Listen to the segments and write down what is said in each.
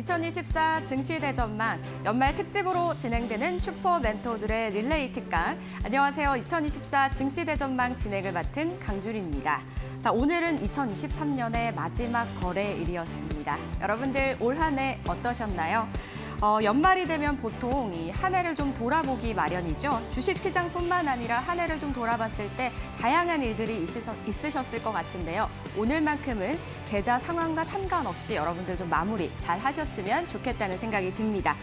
2024 증시대전망 연말 특집으로 진행되는 슈퍼 멘토들의 릴레이 특강. 안녕하세요. 2024 증시대전망 진행을 맡은 강주리입니다. 자, 오늘은 2023년의 마지막 거래일이었습니다. 여러분들 올 한 해 어떠셨나요? 연말이 되면 보통 이 한 해를 좀 돌아보기 마련이죠. 주식시장뿐만 아니라 한 해를 좀 돌아봤을 때 다양한 일들이 있으셨을 것 같은데요. 오늘만큼은 계좌 상황과 상관없이 여러분들 좀 마무리 잘 하셨으면 좋겠다는 생각이 듭니다.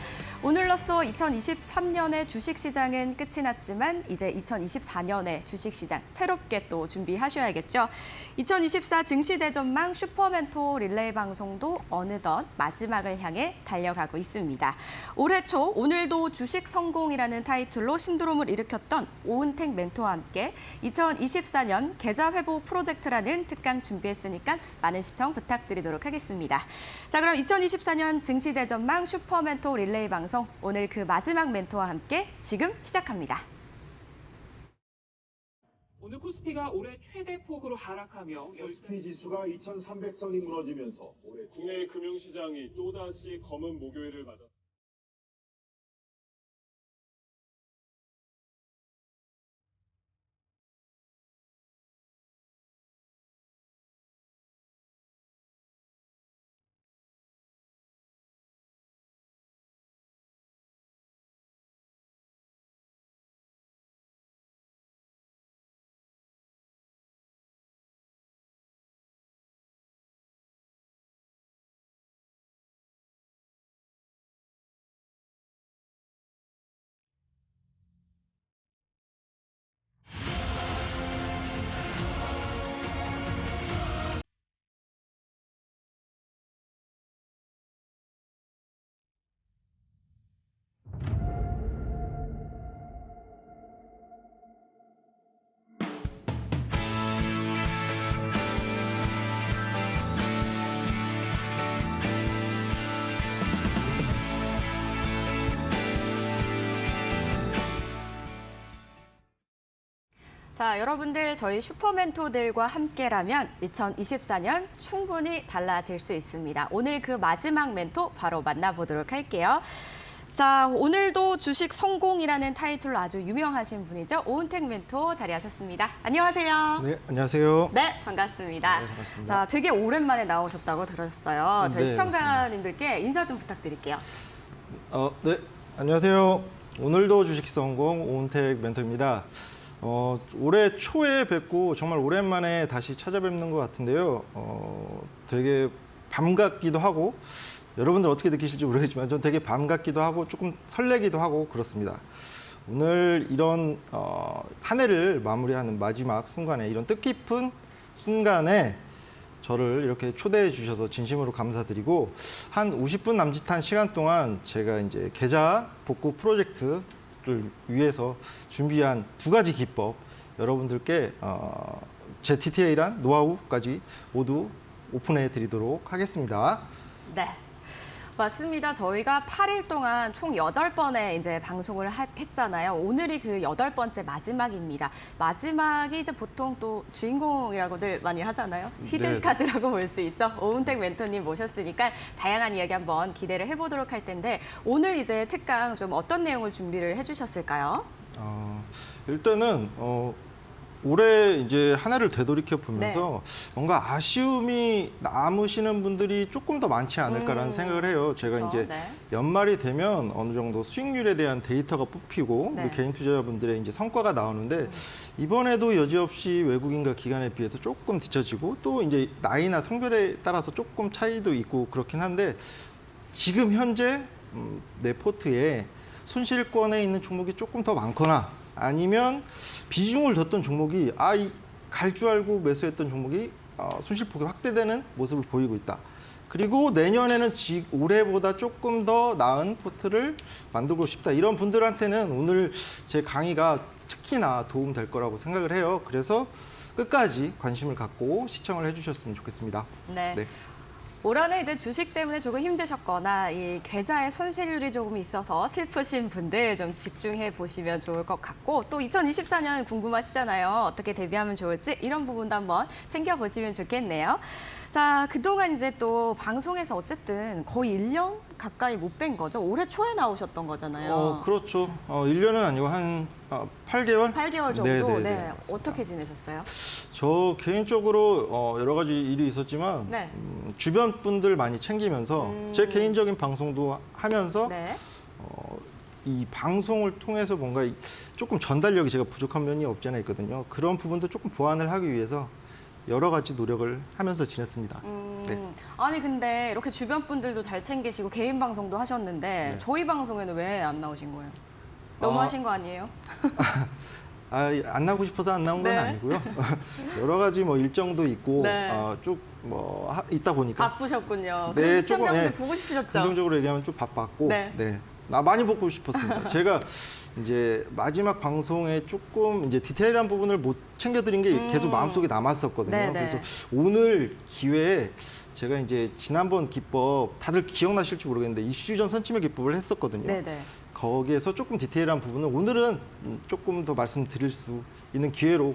오늘로써 2023년의 주식시장은 끝이 났지만 이제 2024년의 주식시장 새롭게 또 준비하셔야겠죠. 2024 증시대전망 슈퍼멘토 릴레이 방송도 어느덧 마지막을 향해 달려가고 있습니다. 올해 초 오늘도 주식 성공이라는 타이틀로 신드롬을 일으켰던 오은택 멘토와 함께 2024년 계좌 회복 프로젝트라는 특강 준비했으니까 많은 시청 부탁드리도록 하겠습니다. 자, 그럼 2024년 증시대전망 슈퍼멘토 릴레이 방송 오늘 그 마지막 멘토와 함께 지금 시작합니다. 오늘 코스피가 올해 최대 폭으로 하락하며 코스피 지수가 2,300선이 무너지면서 올해 국내 금융시장이 또다시 검은 목요일을 맞았습니다. 자, 여러분들 저희 슈퍼멘토들과 함께라면 2024년 충분히 달라질 수 있습니다. 오늘 그 마지막 멘토 바로 만나보도록 할게요. 자, 오늘도 주식 성공이라는 타이틀로 아주 유명하신 분이죠. 오은택 멘토 자리하셨습니다. 안녕하세요. 네, 안녕하세요. 네, 반갑습니다. 네, 반갑습니다. 자, 되게 오랜만에 나오셨다고 들었어요. 저희 네, 시청자님들께 인사 좀 부탁드릴게요. 네, 안녕하세요. 오늘도 주식 성공 오은택 멘토입니다. 올해 초에 뵙고 정말 오랜만에 다시 찾아뵙는 것 같은데요. 되게 반갑기도 하고 여러분들 어떻게 느끼실지 모르겠지만 전 되게 반갑기도 하고 조금 설레기도 하고 그렇습니다. 오늘 이런 한 해를 마무리하는 마지막 순간에 이런 뜻깊은 순간에 저를 이렇게 초대해 주셔서 진심으로 감사드리고 한 50분 남짓한 시간 동안 제가 이제 계좌 복구 프로젝트를 위해서 준비한 두 가지 기법 여러분들께 제 디테일한 노하우까지 모두 오픈해 드리도록 하겠습니다. 네. 맞습니다. 저희가 8일 동안 총 8번의 이제 방송을 했잖아요. 오늘이 그 8번째 마지막입니다. 마지막이 이제 보통 또 주인공이라고들 많이 하잖아요. 히든 네. 카드라고 볼 수 있죠. 오은택 멘토님 모셨으니까 다양한 이야기 한번 기대를 해보도록 할 텐데 오늘 이제 특강 좀 어떤 내용을 준비를 해주셨을까요? 일단은 올해 이제 한 해를 되돌이켜 보면서 뭔가 아쉬움이 남으시는 분들이 조금 더 많지 않을까라는 생각을 해요. 제가 그렇죠. 이제 네. 연말이 되면 어느 정도 수익률에 대한 데이터가 뽑히고 네. 우리 개인 투자자분들의 이제 성과가 나오는데 이번에도 여지없이 외국인과 기관에 비해서 조금 뒤처지고 또 이제 나이나 성별에 따라서 조금 차이도 있고 그렇긴 한데 지금 현재 내 포트에 손실권에 있는 종목이 조금 더 많거나 아니면 비중을 뒀던 종목이 갈 줄 알고 매수했던 종목이 손실폭이 확대되는 모습을 보이고 있다. 그리고 내년에는 올해보다 조금 더 나은 포트를 만들고 싶다. 이런 분들한테는 오늘 제 강의가 특히나 도움될 거라고 생각을 해요. 그래서 끝까지 관심을 갖고 시청을 해주셨으면 좋겠습니다. 네. 네. 올 한해 이제 주식 때문에 조금 힘드셨거나 이 계좌에 손실률이 조금 있어서 슬프신 분들 좀 집중해 보시면 좋을 것 같고 또 2024년 궁금하시잖아요. 어떻게 대비하면 좋을지 이런 부분도 한번 챙겨보시면 좋겠네요. 자, 그동안 이제 또 방송에서 어쨌든 거의 1년 가까이 못 뵌 거죠. 올해 초에 나오셨던 거잖아요. 그렇죠. 1년은 아니고 한 8개월? 8개월 정도. 네네네, 네. 맞습니다. 어떻게 지내셨어요? 저 개인적으로 여러 가지 일이 있었지만 네. 주변 분들 많이 챙기면서 제 개인적인 방송도 하면서 네. 이 방송을 통해서 뭔가 조금 전달력이 제가 부족한 면이 없지 않아 있거든요. 그런 부분도 조금 보완을 하기 위해서 여러 가지 노력을 하면서 지냈습니다. 네. 아니 근데 이렇게 주변 분들도 잘 챙기시고 개인 방송도 하셨는데 네. 저희 방송에는 왜 안 나오신 거예요? 너무 하신 거 아니에요? 안 나오고 싶어서 안 나온 건 네. 아니고요. 여러 가지 뭐 일정도 있고 네. 있다 보니까 바쁘셨군요. 네, 그래서 시청자분들 조금, 보고 싶으셨죠? 긍정적으로 얘기하면 좀 바빴고 네. 나 많이 보고 싶었습니다. 제가 이제 마지막 방송에 조금 이제 디테일한 부분을 못 챙겨드린 게 계속 마음속에 남았었거든요. 네네. 그래서 오늘 기회에 제가 이제 지난번 기법 다들 기억나실지 모르겠는데 이슈전 선침의 기법을 했었거든요. 네네. 거기에서 조금 디테일한 부분은 오늘은 조금 더 말씀드릴 수 있는 기회로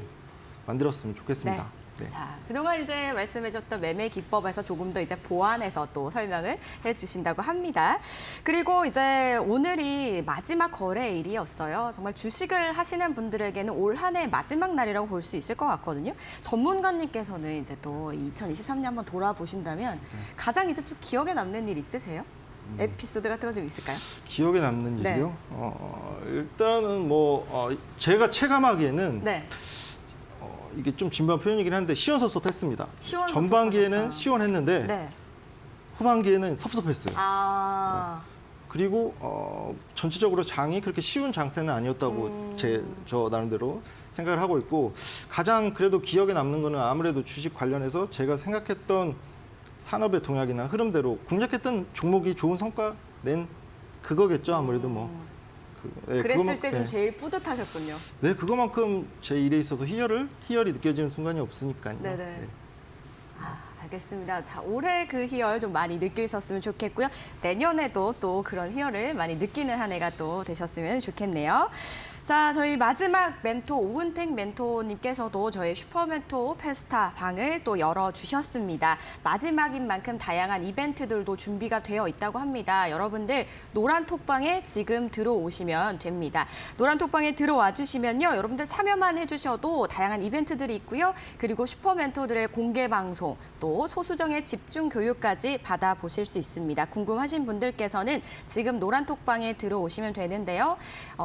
만들었으면 좋겠습니다. 네. 자, 그동안 이제 말씀해줬던 매매 기법에서 조금 더 이제 보완해서 또 설명을 해주신다고 합니다. 그리고 이제 오늘이 마지막 거래일이었어요. 정말 주식을 하시는 분들에게는 올 한 해 마지막 날이라고 볼 수 있을 것 같거든요. 전문가님께서는 이제 또 2023년 한번 돌아보신다면 가장 이제 좀 기억에 남는 일 있으세요? 에피소드 같은 거 좀 있을까요? 기억에 남는 네. 일이요? 일단은 제가 체감하기에는 네. 이게 좀 진부한 표현이긴 한데 시원섭섭했습니다. 시원섭섭하셨다. 전반기에는 시원했는데 네. 후반기에는 섭섭했어요. 아, 그리고 전체적으로 장이 그렇게 쉬운 장세는 아니었다고 저 나름대로 생각을 하고 있고 가장 그래도 기억에 남는 거는 아무래도 주식 관련해서 제가 생각했던 산업의 동향이나 흐름대로 공략했던 종목이 좋은 성과 낸 그거겠죠. 아무래도 그랬을 때 좀 제일 뿌듯하셨군요. 네, 그거만큼 제 일에 있어서 희열이 느껴지는 순간이 없으니까요. 네네. 네. 알겠습니다. 자, 올해 그 희열 좀 많이 느끼셨으면 좋겠고요. 내년에도 또 그런 희열을 많이 느끼는 한 해가 또 되셨으면 좋겠네요. 자, 저희 마지막 멘토 오은택 멘토님께서도 저희 슈퍼멘토 페스타 방을 또 열어주셨습니다. 마지막인 만큼 다양한 이벤트들도 준비가 되어 있다고 합니다. 여러분들 노란 톡방에 지금 들어오시면 됩니다. 노란 톡방에 들어와 주시면요. 여러분들 참여만 해주셔도 다양한 이벤트들이 있고요. 그리고 슈퍼멘토들의 공개 방송, 또 소수정의 집중 교육까지 받아보실 수 있습니다. 궁금하신 분들께서는 지금 노란 톡방에 들어오시면 되는데요.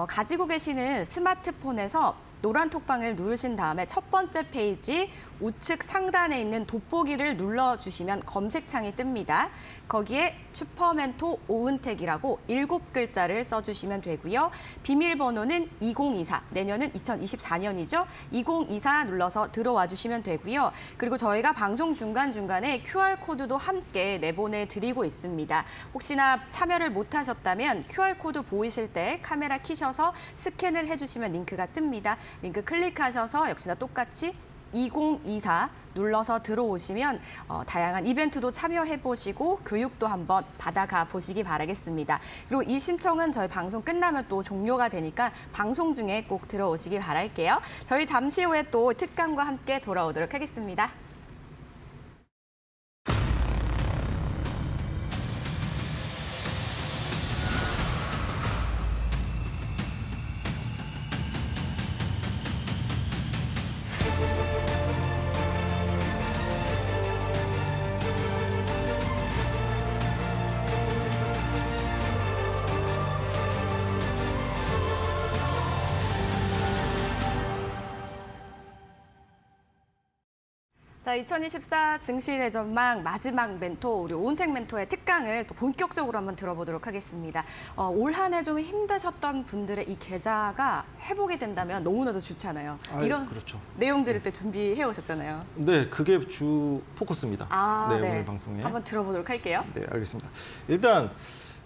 가지고 계시는 스마트폰에서 노란 톡방을 누르신 다음에 첫 번째 페이지 우측 상단에 있는 돋보기를 눌러주시면 검색창이 뜹니다. 거기에 슈퍼멘토 오은택이라고 7글자를 써주시면 되고요. 비밀번호는 2024, 내년은 2024년이죠. 2024 눌러서 들어와 주시면 되고요. 그리고 저희가 방송 중간중간에 QR코드도 함께 내보내드리고 있습니다. 혹시나 참여를 못하셨다면 QR코드 보이실 때 카메라 켜셔서 스캔을 해주시면 링크가 뜹니다. 링크 클릭하셔서 역시나 똑같이 2024 눌러서 들어오시면 다양한 이벤트도 참여해보시고 교육도 한번 받아가 보시기 바라겠습니다. 그리고 이 신청은 저희 방송 끝나면 또 종료가 되니까 방송 중에 꼭 들어오시기 바랄게요. 저희 잠시 후에 또 특강과 함께 돌아오도록 하겠습니다. 자, 2024 증시대전망 마지막 멘토, 우리 오은택 멘토의 특강을 또 본격적으로 한번 들어보도록 하겠습니다. 올 한 해 좀 힘드셨던 분들의 이 계좌가 회복이 된다면 너무나도 좋잖아요. 이런 그렇죠. 내용들을 때 준비해 오셨잖아요. 네, 그게 주 포커스입니다. 네, 오늘 방송에. 한번 들어보도록 할게요. 네, 알겠습니다. 일단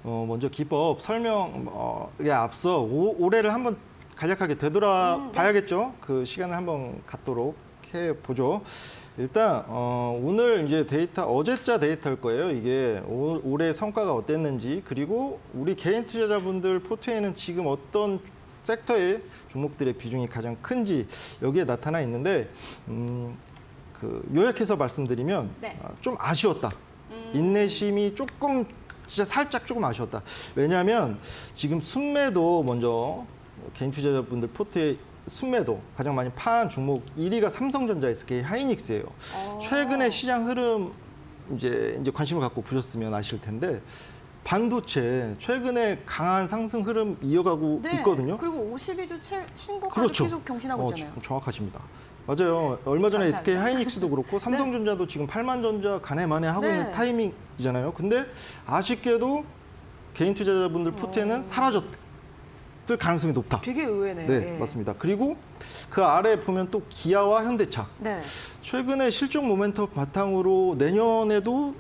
먼저 기법 설명에 앞서 올해를 한번 간략하게 되돌아봐야겠죠. 그 시간을 한번 갖도록 해보죠. 일단 오늘 이제 어제자 데이터일 거예요. 이게 올해 성과가 어땠는지, 그리고 우리 개인 투자자분들 포트에는 지금 어떤 섹터의 종목들의 비중이 가장 큰지 여기에 나타나 있는데 요약해서 말씀드리면 네. 좀 아쉬웠다. 인내심이 조금 진짜 살짝 조금 아쉬웠다. 왜냐하면 지금 순매도 먼저 개인 투자자분들 포트에 순매도 가장 많이 판 종목 1위가 삼성전자, SK 하이닉스예요. 최근에 시장 흐름 이제 관심을 갖고 보셨으면 아실 텐데 반도체 최근에 강한 상승 흐름 이어가고 네. 있거든요. 그리고 52주 신고가도 그렇죠. 계속 경신하고 있잖아요. 정확하십니다. 맞아요. 얼마 전에 감사합니다. SK 하이닉스도 그렇고 삼성전자도 지금 8만 전자 가네 만에 하고 네. 있는 타이밍이잖아요. 근데 아쉽게도 개인 투자자분들 포트에는 사라졌을 가능성이 높다. 되게 의외네요. 네, 예. 맞습니다. 그리고 그 아래 보면 또 기아와 현대차. 네. 최근에 실적 모멘텀 바탕으로 내년에도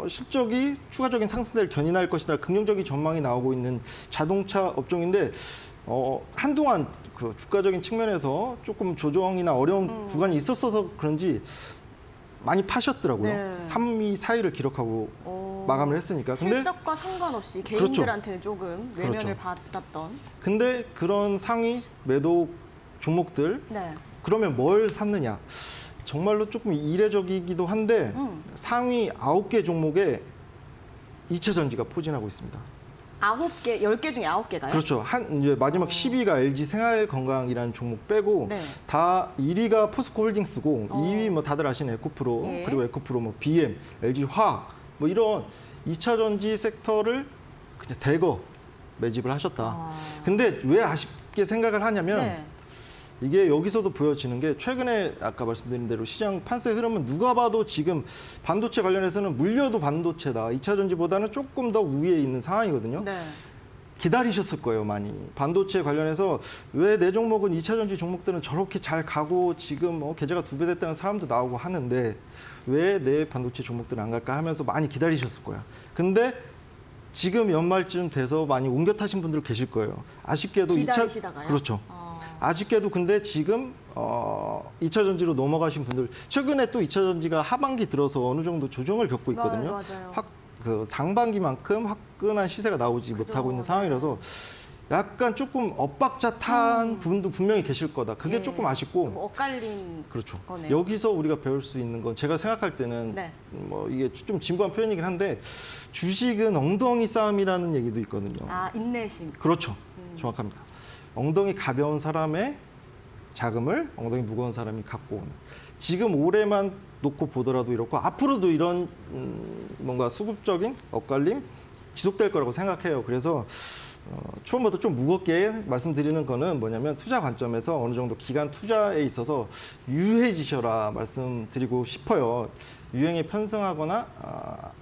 실적이 추가적인 상승세를 견인할 것이다. 긍정적인 전망이 나오고 있는 자동차 업종인데 한동안 그 주가적인 측면에서 조금 조정이나 어려운 구간이 있었어서 그런지 많이 파셨더라고요. 네. 3위, 4위를 기록하고 마감을 했으니까. 근데 실적과 상관없이 그렇죠. 개인들한테는 조금 외면을 받았던. 근데 그런 상위 매도 종목들 네. 그러면 뭘 샀느냐? 정말로 조금 이례적이기도 한데 상위 9개 종목에 2차 전지가 포진하고 있습니다. 9개, 10개 중에 9개가요? 그렇죠. 이제 마지막 10위가 LG 생활건강이라는 종목 빼고 네. 다 1위가 포스코홀딩스고 2위 뭐 다들 아시는 에코프로 예. 그리고 에코프로 뭐 BM, LG 화학 뭐 이런 2차 전지 섹터를 그냥 대거 매집을 하셨다. 근데 왜 아쉽게 생각을 하냐면 네. 이게 여기서도 보여지는 게 최근에 아까 말씀드린 대로 시장 판세 흐름은 누가 봐도 지금 반도체 관련해서는 물려도 반도체다. 2차 전지보다는 조금 더 우위에 있는 상황이거든요. 네. 기다리셨을 거예요, 많이. 반도체 관련해서 왜 내 종목은 2차 전지 종목들은 저렇게 잘 가고 지금 계좌가 2배 됐다는 사람도 나오고 하는데 왜 내 반도체 종목들은 안 갈까 하면서 많이 기다리셨을 거야. 근데 지금 연말쯤 돼서 많이 옮겨 타신 분들 계실 거예요. 아쉽게도 기다리시다가요? 그렇죠. 아쉽게도 근데 지금 2차 전지로 넘어가신 분들 최근에 또 2차 전지가 하반기 들어서 어느 정도 조정을 겪고 있거든요. 맞아요. 그 상반기만큼 화끈한 시세가 나오지 못하고 있는 상황이라서 약간 조금 엇박자 탄 부분도 분명히 계실 거다. 그게 예. 조금 아쉽고. 좀 엇갈린 그렇죠. 거네요. 여기서 우리가 배울 수 있는 건 제가 생각할 때는 네. 뭐 이게 좀 진부한 표현이긴 한데 주식은 엉덩이 싸움이라는 얘기도 있거든요. 아, 인내심. 그렇죠. 정확합니다. 엉덩이 가벼운 사람의 자금을 엉덩이 무거운 사람이 갖고 오는. 지금 올해만 놓고 보더라도 이렇고 앞으로도 이런 뭔가 수급적인 엇갈림 지속될 거라고 생각해요. 그래서 처음부터 좀 무겁게 말씀드리는 거는 뭐냐면 투자 관점에서 어느 정도 기간 투자에 있어서 유해지셔라 말씀드리고 싶어요. 유행에 편승하거나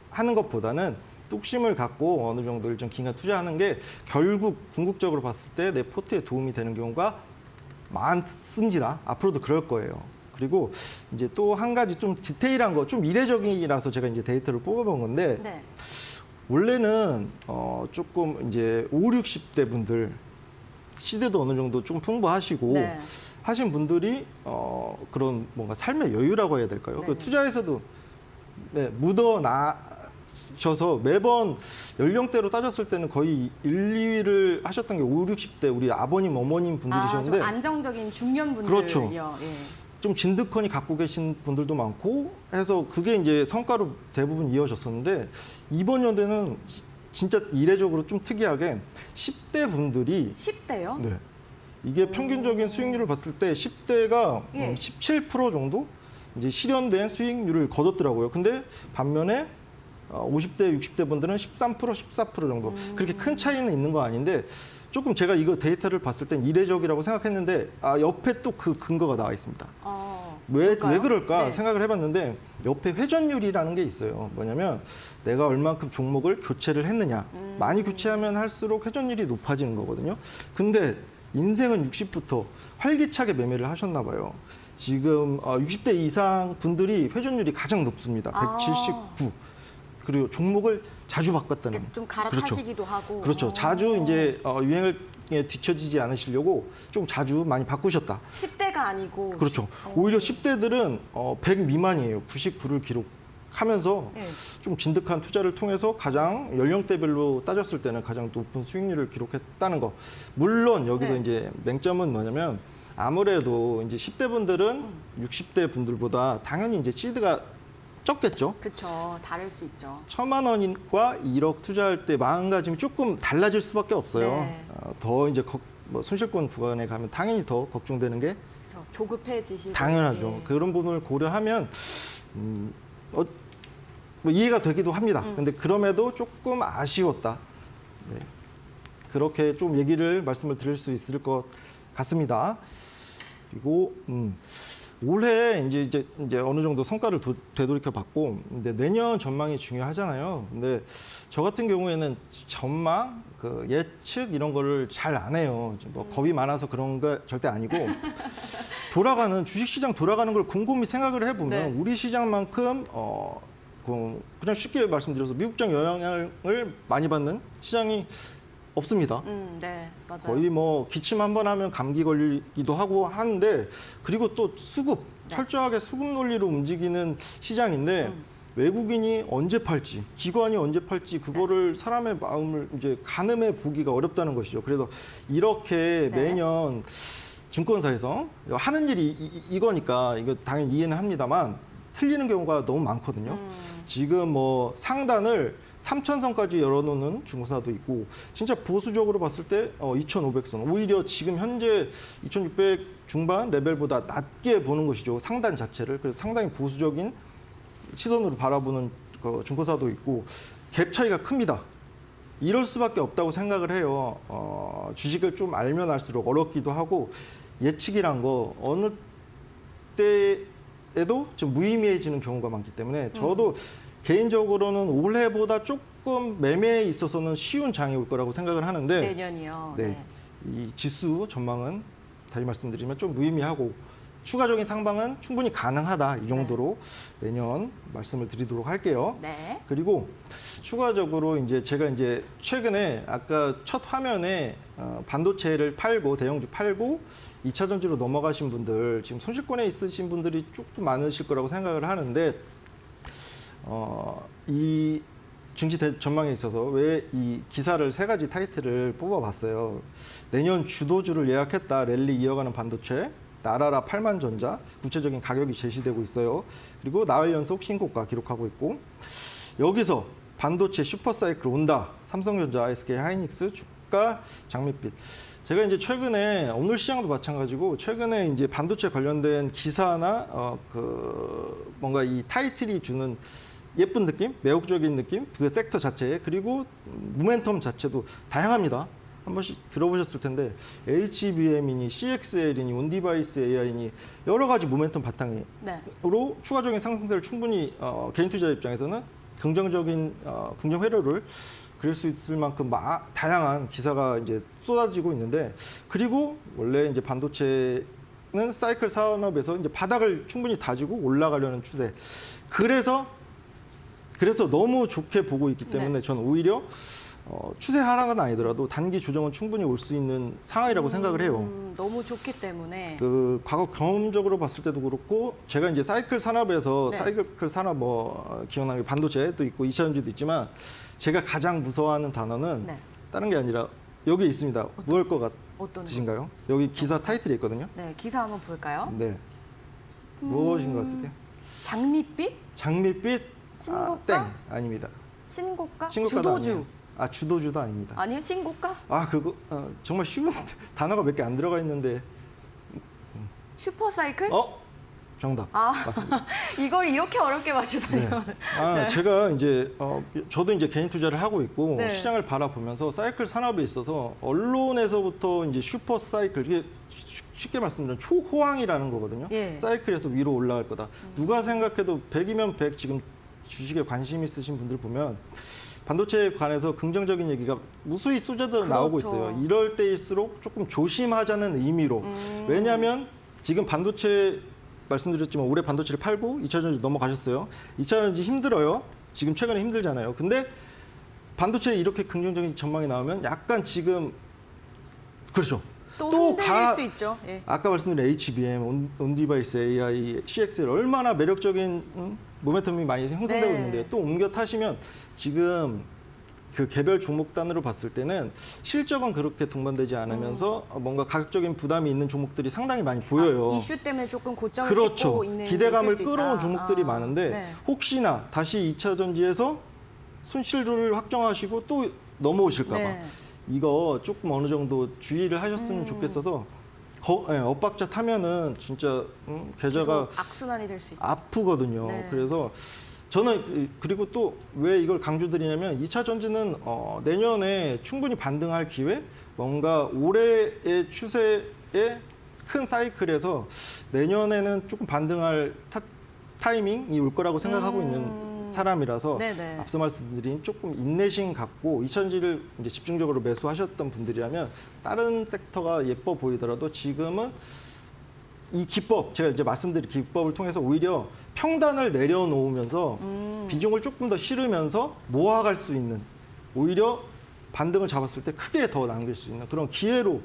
하는 것보다는 뚝심을 갖고 어느 정도 일정 기간 투자하는 게 결국 궁극적으로 봤을 때 내 포트에 도움이 되는 경우가 많습니다. 앞으로도 그럴 거예요. 그리고 이제 또 한 가지 좀 디테일한 거, 좀 이례적이라서 제가 이제 데이터를 뽑아본 건데 네. 원래는 조금 이제 5, 60대 분들 시대도 어느 정도 좀 풍부하시고 네. 하신 분들이 그런 뭔가 삶의 여유라고 해야 될까요? 그 네. 투자에서도 묻어나셔서 매번 연령대로 따졌을 때는 거의 1, 2위를 하셨던 게 5, 60대 우리 아버님, 어머님 분들이셨는데 좀 안정적인 중년분들이요. 그렇죠. 예. 좀 진득하니 갖고 계신 분들도 많고 해서 그게 이제 성과로 대부분 이어졌었는데 이번 연도에는 진짜 이례적으로 좀 특이하게 10대 분들이 10대요? 네. 이게 평균적인 수익률을 봤을 때 10대가 예. 17% 정도 이제 실현된 수익률을 거뒀더라고요. 근데 반면에 50대, 60대 분들은 13%, 14% 정도. 그렇게 큰 차이는 있는 거 아닌데 조금 제가 이거 데이터를 봤을 땐 이례적이라고 생각했는데 옆에 또 그 근거가 나와 있습니다. 왜 그럴까요? 그럴까 네. 생각을 해봤는데 옆에 회전율이라는 게 있어요. 뭐냐면 내가 얼만큼 종목을 교체를 했느냐. 많이 교체하면 할수록 회전율이 높아지는 거거든요. 근데 인생은 60부터 활기차게 매매를 하셨나 봐요. 지금 60대 이상 분들이 회전율이 가장 높습니다. 179. 그리고 종목을 자주 바꿨다는. 좀 갈아타시기도 하고. 그렇죠. 자주 이제 유행을 뒤처지지 않으시려고 좀 자주 많이 바꾸셨다. 10대가 아니고. 그렇죠. 오히려 10대들은 100 미만이에요. 99를 기록하면서 네. 좀 진득한 투자를 통해서 가장 연령대별로 따졌을 때는 가장 높은 수익률을 기록했다는 거. 물론 여기서 네. 이제 맹점은 뭐냐면 아무래도 이제 10대 분들은 60대 분들보다 당연히 이제 시드가 적겠죠. 그렇죠. 다를 수 있죠. 1,000만 원과 1억 투자할 때 마음가짐이 조금 달라질 수밖에 없어요. 네. 더 이제 뭐 손실권 구간에 가면 당연히 더 걱정되는 게 그렇죠. 조급해지시고. 당연하죠. 예. 그런 부분을 고려하면 뭐 이해가 되기도 합니다. 근데 그럼에도 조금 아쉬웠다. 네. 그렇게 좀 얘기를 말씀을 드릴 수 있을 것 같습니다. 그리고 올해 이제 어느 정도 성과를 되돌이켜 봤고, 근데 내년 전망이 중요하잖아요. 근데 저 같은 경우에는 전망, 그 예측 이런 거를 잘 안 해요. 뭐 겁이 많아서 그런 거 절대 아니고 돌아가는 주식시장 돌아가는 걸 곰곰이 생각을 해보면 네. 우리 시장만큼 그냥 쉽게 말씀드려서 미국장 영향을 많이 받는 시장이 없습니다. 네, 맞아요. 거의 뭐 기침 한 번 하면 감기 걸리기도 하고 하는데, 그리고 또 수급, 네. 철저하게 수급 논리로 움직이는 시장인데 외국인이 언제 팔지, 기관이 언제 팔지 그거를 사람의 마음을 이제 가늠해 보기가 어렵다는 것이죠. 그래서 이렇게 네. 매년 증권사에서 하는 일이 이거니까 이거 당연히 이해는 합니다만 틀리는 경우가 너무 많거든요. 지금 뭐 상단을 3,000선까지 열어놓는 증권사도 있고, 진짜 보수적으로 봤을 때 2,500선, 오히려 지금 현재 2,600 중반 레벨보다 낮게 보는 것이죠. 상단 자체를. 그래서 상당히 보수적인 시선으로 바라보는 그 증권사도 있고, 갭 차이가 큽니다. 이럴 수밖에 없다고 생각을 해요. 주식을 좀 알면 알수록 어렵기도 하고, 예측이란 거 어느 때에도 좀 무의미해지는 경우가 많기 때문에 저도 개인적으로는 올해보다 조금 매매에 있어서는 쉬운 장이 올 거라고 생각을 하는데, 내년이요. 네, 이 지수 전망은 다시 말씀드리면 좀 무의미하고 추가적인 상방은 충분히 가능하다, 이 정도로 내년 말씀을 드리도록 할게요. 네. 그리고 추가적으로 이제 제가 이제 최근에 아까 첫 화면에 반도체를 팔고 대형주 팔고 2차 전지로 넘어가신 분들, 지금 손실권에 있으신 분들이 조금 많으실 거라고 생각을 하는데, 이 증시 전망에 있어서 왜 이 기사를 3가지 타이틀을 뽑아봤어요. 내년 주도주를 예약했다, 랠리 이어가는 반도체, 나라라 8만전자, 구체적인 가격이 제시되고 있어요. 그리고 나흘 연속 신고가 기록하고 있고, 여기서 반도체 슈퍼사이클 온다, 삼성전자, SK 하이닉스 주가 장밋빛. 제가 이제 최근에 오늘 시장도 마찬가지고 최근에 이제 반도체 관련된 기사나 그 뭔가 이 타이틀이 주는 예쁜 느낌, 매혹적인 느낌, 그 섹터 자체에, 그리고 모멘텀 자체도 다양합니다. 한 번씩 들어보셨을 텐데 HBM이니 CXL이니 온디바이스 AI니 여러 가지 모멘텀 바탕으로 네. 추가적인 상승세를 충분히 개인 투자 입장에서는 긍정적인 긍정 회로를 그릴 수 있을 만큼 다양한 기사가 이제 쏟아지고 있는데, 그리고 원래 이제 반도체는 사이클 산업에서 이제 바닥을 충분히 다지고 올라가려는 추세. 그래서 너무 좋게 보고 있기 때문에 네. 저는 오히려 추세 하락은 아니더라도 단기 조정은 충분히 올 수 있는 상황이라고 생각을 해요. 너무 좋기 때문에. 그 과거 경험적으로 봤을 때도 그렇고, 제가 이제 사이클 산업에서 네. 사이클 산업 뭐 기억나는 게 반도체도 있고 2차전지도 있지만, 제가 가장 무서워하는 단어는 네. 다른 게 아니라 여기 있습니다. 무엇일 것 어떤 같으신가요? 여기 기사 타이틀이 있거든요. 네, 기사 한번 볼까요? 네. 무엇인 것 같으세요? 장밋빛? 장밋빛? 신고가? 땡. 아닙니다. 신고가? 신고가도 주도주? 아니에요. 주도주도 아닙니다. 아니요, 신고가? 그거 정말 쉬운 단어가 몇 개 안 들어가 있는데. 슈퍼사이클? 정답. 아, 맞습니다. 이걸 이렇게 어렵게 맞추다니요. 네. 제가 이제 저도 이제 개인 투자를 하고 있고 네. 시장을 바라보면서 사이클 산업에 있어서 언론에서부터 이제 슈퍼 사이클, 이게 쉽게 말씀드리면 초호황이라는 거거든요. 예. 사이클에서 위로 올라갈 거다. 누가 생각해도 100이면 100, 지금 주식에 관심 있으신 분들 보면 반도체에 관해서 긍정적인 얘기가 무수히 쏟아져 나오고 그렇죠. 있어요. 이럴 때일수록 조금 조심하자는 의미로. 왜냐하면 지금 반도체 말씀드렸지만 올해 반도체를 팔고 2차 전지 넘어가셨어요. 2차 전지 힘들어요. 지금 최근에 힘들잖아요. 근데 반도체에 이렇게 긍정적인 전망이 나오면 약간 지금 그렇죠. 또 흔들릴 수 있죠. 예. 아까 말씀드린 HBM, 온디바이스 AI, CXL 얼마나 매력적인 모멘텀이 많이 형성되고 네. 있는데 또 옮겨 타시면 지금 그 개별 종목단으로 봤을 때는 실적은 그렇게 동반되지 않으면서 뭔가 가격적인 부담이 있는 종목들이 상당히 많이 보여요. 이슈 때문에 조금 고점을 그렇죠. 찍고 있는 게 기대감을 있을 수 끌어온 있다. 종목들이 아, 많은데 네. 혹시나 다시 2차 전지에서 순실을 확정하시고 또 넘어오실까 봐 네. 이거 조금 어느 정도 주의를 하셨으면 좋겠어서 엇박자 타면은 진짜 계좌가 계속 악순환이 될 수 있죠. 아프거든요. 네. 그래서 저는 그리고 또 왜 이걸 강조드리냐면 2차 전지는 내년에 충분히 반등할 기회, 뭔가 올해의 추세의 큰 사이클에서 내년에는 조금 반등할 타이밍이 올 거라고 생각하고 있는 사람이라서 네네. 앞서 말씀드린 조금 인내심 갖고 2차전지를 이제 집중적으로 매수하셨던 분들이라면 다른 섹터가 예뻐 보이더라도 지금은 이 기법, 제가 이제 말씀드린 기법을 통해서 오히려 평단을 내려놓으면서 비중을 조금 더 실으면서 모아갈 수 있는, 오히려 반등을 잡았을 때 크게 더 남길 수 있는 그런 기회로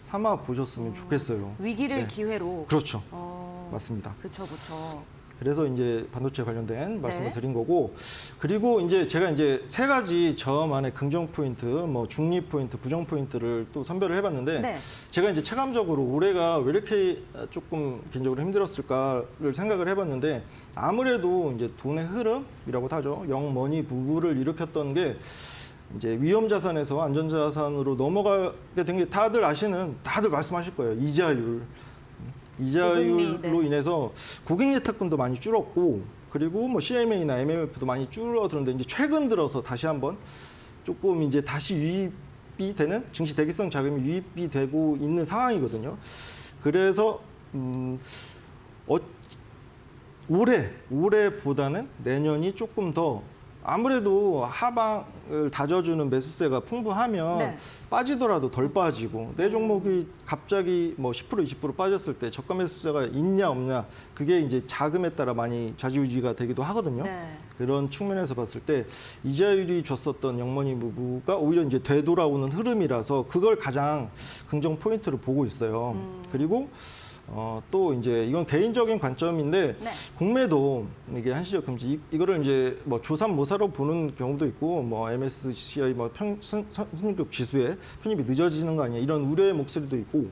삼아 보셨으면 좋겠어요. 위기를 네. 기회로. 그렇죠. 어, 맞습니다. 그렇죠, 그렇죠. 그래서 이제 반도체 관련된 말씀을 네. 드린 거고, 그리고 이제 제가 이제 세 가지 저만의 긍정 포인트, 뭐 중립 포인트, 부정 포인트를 또 선별을 해봤는데, 네. 제가 이제 체감적으로 올해가 왜 이렇게 조금 개인적으로 힘들었을까를 생각을 해봤는데, 아무래도 이제 돈의 흐름이라고 하죠. 영머니 부부를 일으켰던 게 이제 위험 자산에서 안전 자산으로 넘어가게 된 게 다들 말씀하실 거예요. 이자율로 고금리, 네. 인해서 고객 예탁금도 많이 줄었고, 그리고 뭐 CMA나 MMF도 많이 줄어들었는데 이제 최근 들어서 다시 한번 조금 이제 다시 유입이 되는 증시 대기성 자금이 유입이 되고 있는 상황이거든요. 그래서 올해보다는 내년이 조금 더 아무래도 하방을 다져주는 매수세가 풍부하면 네. 빠지더라도 덜 빠지고 내 종목이 갑자기 뭐 10% 20% 빠졌을 때 저가 매수세가 있냐 없냐 그게 이제 자금에 따라 많이 좌지우지가 되기도 하거든요. 네. 그런 측면에서 봤을 때 이자율이 줬었던 영머니 무브가 오히려 이제 되돌아오는 흐름이라서 그걸 가장 긍정 포인트로 보고 있어요. 그리고 또 이제 이건 개인적인 관점인데 네. 공매도 이게 한시적 금지 이거를 이제 뭐 조삼모사로 보는 경우도 있고 뭐 MSCI 뭐 선진국 지수에 편입이 늦어지는 거 아니야 이런 우려의 목소리도 있고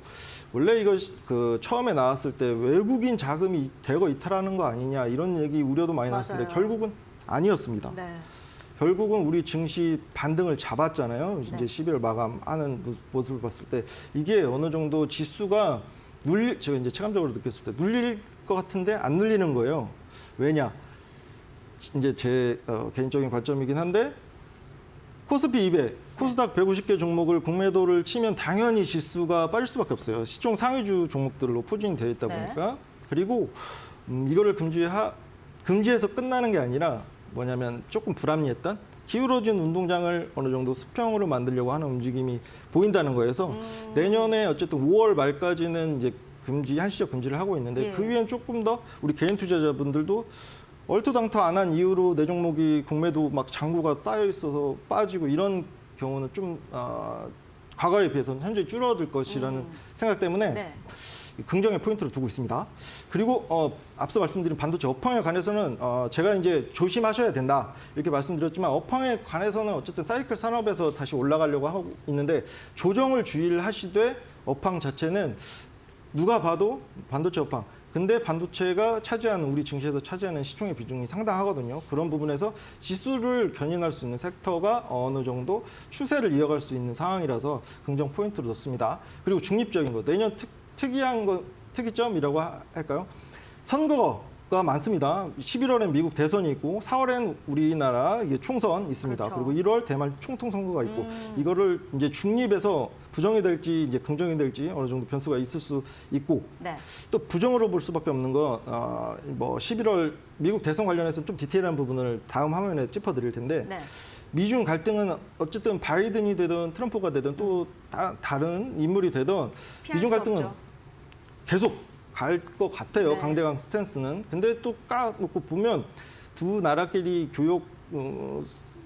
원래 이거 그 처음에 나왔을 때 외국인 자금이 대거 이탈하는 거 아니냐 이런 얘기 우려도 많이 나왔는데 맞아요. 결국은 아니었습니다. 네. 결국은 우리 증시 반등을 잡았잖아요. 이제 네. 12월 마감하는 모습을 봤을 때 이게 어느 정도 지수가 제가 이제 체감적으로 느꼈을 때 눌릴 것 같은데 안 눌리는 거예요. 왜냐? 이제 제 개인적인 관점이긴 한데 코스피 200, 코스닥 150개 종목을 공매도를 치면 당연히 지수가 빠질 수밖에 없어요. 시총 상위주 종목들로 포진이 되어 있다 네. 보니까. 그리고 이거를 금지해서 끝나는 게 아니라 뭐냐면 조금 불합리했던 기울어진 운동장을 어느 정도 수평으로 만들려고 하는 움직임이 보인다는 거여서 내년에 어쨌든 5월 말까지는 이제 한시적 금지를 하고 있는데 예. 그 위엔 조금 더 우리 개인 투자자분들도 얼토당토 안 한 이유로 내 종목이 공매도 막 잔고가 쌓여 있어서 빠지고 이런 경우는 좀 과거에 비해서는 현재 줄어들 것이라는 생각 때문에 네. 긍정의 포인트를 두고 있습니다. 그리고 앞서 말씀드린 반도체 업황에 관해서는 제가 이제 조심하셔야 된다 이렇게 말씀드렸지만 업황에 관해서는 어쨌든 사이클 산업에서 다시 올라가려고 하고 있는데 조정을 주의를 하시되 업황 자체는 누가 봐도 반도체 업황 근데 반도체가 차지하는 우리 증시에서 차지하는 시총의 비중이 상당하거든요. 그런 부분에서 지수를 견인할 수 있는 섹터가 어느 정도 추세를 이어갈 수 있는 상황이라서 긍정 포인트로 뒀습니다. 그리고 중립적인 거 내년 특이한 거 특이점이라고 할까요? 선거가 많습니다. 11월엔 미국 대선이 있고 4월엔 우리나라 총선 있습니다. 그렇죠. 그리고 1월 대만 총통 선거가 있고 이거를 이제 중립에서 부정이 될지 이제 긍정이 될지 어느 정도 변수가 있을 수 있고 네. 또 부정으로 볼 수밖에 없는 거 뭐 11월 미국 대선 관련해서 좀 디테일한 부분을 다음 화면에 짚어드릴 텐데 네. 미중 갈등은 어쨌든 바이든이 되든 트럼프가 되든 또 다른 인물이 되든 피할 미중 수 갈등은 없죠. 계속 갈 것 같아요. 네. 강대강 스탠스는. 근데 또 까놓고 보면 두 나라끼리 교역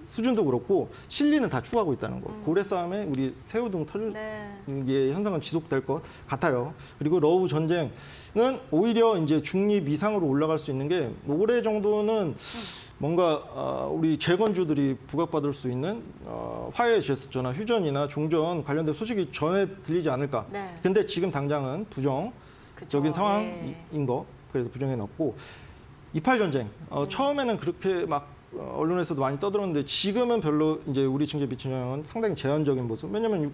수준도 그렇고 실리는 다 추구하고 있다는 거. 고래 싸움에 우리 새우등 털 네. 이게 현상은 지속될 것 같아요. 그리고 러우 전쟁은 오히려 이제 중립 이상으로 올라갈 수 있는 게 올해 정도는 뭔가 우리 재건주들이 부각받을 수 있는 화해 제스처나 휴전이나 종전 관련된 소식이 전에 들리지 않을까. 네. 근데 지금 당장은 부정적인 그쵸. 상황인 네. 거 그래서 부정해 놨고 28 전쟁 처음에는 그렇게 막 언론에서도 많이 떠들었는데 지금은 별로 이제 우리 증시에 미친 영향은 상당히 제한적인 모습. 왜냐하면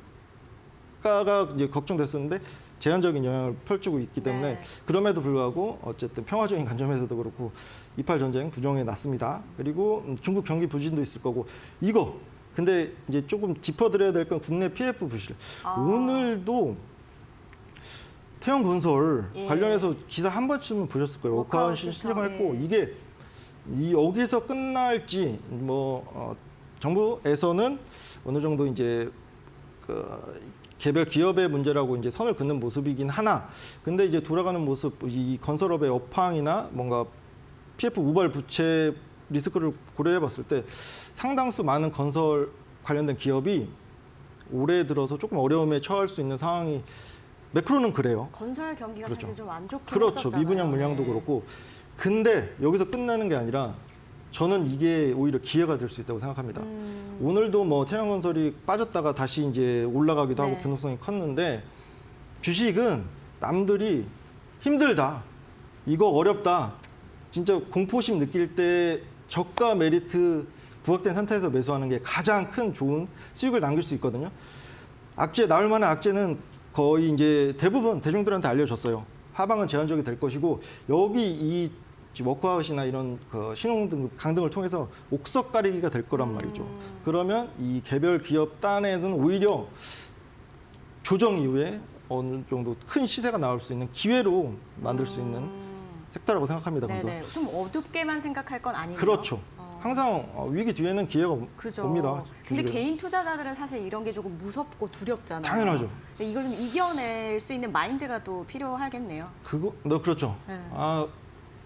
유가가 이제 걱정됐었는데 제한적인 영향을 펼치고 있기 때문에 네. 그럼에도 불구하고 어쨌든 평화적인 관점에서도 그렇고 28 전쟁 부정해 놨습니다. 그리고 중국 경기 부진도 있을 거고 이거 근데 이제 조금 짚어드려야 될 건 국내 PF 부실. 오늘도 태형건설 예. 관련해서 기사 한 번쯤은 보셨을 거예요. 워크아웃 워크아웃 신청했고 예. 이게 여기서 끝날지 정부에서는 어느 정도 이제 개별 기업의 문제라고 이제 선을 긋는 모습이긴 하나, 근데 이제 돌아가는 모습, 이 건설업의 업황이나 뭔가 PF 우발 부채 리스크를 고려해봤을 때 상당수 많은 건설 관련된 기업이 올해 들어서 조금 어려움에 처할 수 있는 상황이 매크로는 그래요. 건설 경기가 그렇죠. 사실 좀 안 좋긴 그렇죠. 했었잖아요. 미분양 물량도 네. 그렇고. 근데 여기서 끝나는 게 아니라 저는 이게 오히려 기회가 될 수 있다고 생각합니다. 오늘도 뭐 태양건설이 빠졌다가 다시 이제 올라가기도 하고 네. 변동성이 컸는데 주식은 남들이 힘들다, 이거 어렵다, 진짜 공포심 느낄 때 저가 메리트 부각된 상태에서 매수하는 게 가장 큰 좋은 수익을 남길 수 있거든요. 악재, 나올 만한 악재는 거의 이제 대부분 대중들한테 알려졌어요. 하방은 제한적이 될 것이고 여기 이 워크아웃이나 이런 신용등급 강등을 통해서 옥석 가리기가 될 거란 말이죠. 그러면 이 개별 기업 단에는 오히려 조정 이후에 어느 정도 큰 시세가 나올 수 있는 기회로 만들 수 있는 섹터라고 생각합니다. 그래서 네네. 좀 어둡게만 생각할 건 아니네요. 그렇죠. 항상 위기 뒤에는 기회가 그죠. 옵니다. 근데 주식에. 개인 투자자들은 사실 이런 게 조금 무섭고 두렵잖아요. 당연하죠. 이걸 좀 이겨낼 수 있는 마인드가 또 필요하겠네요. 그렇죠. 네.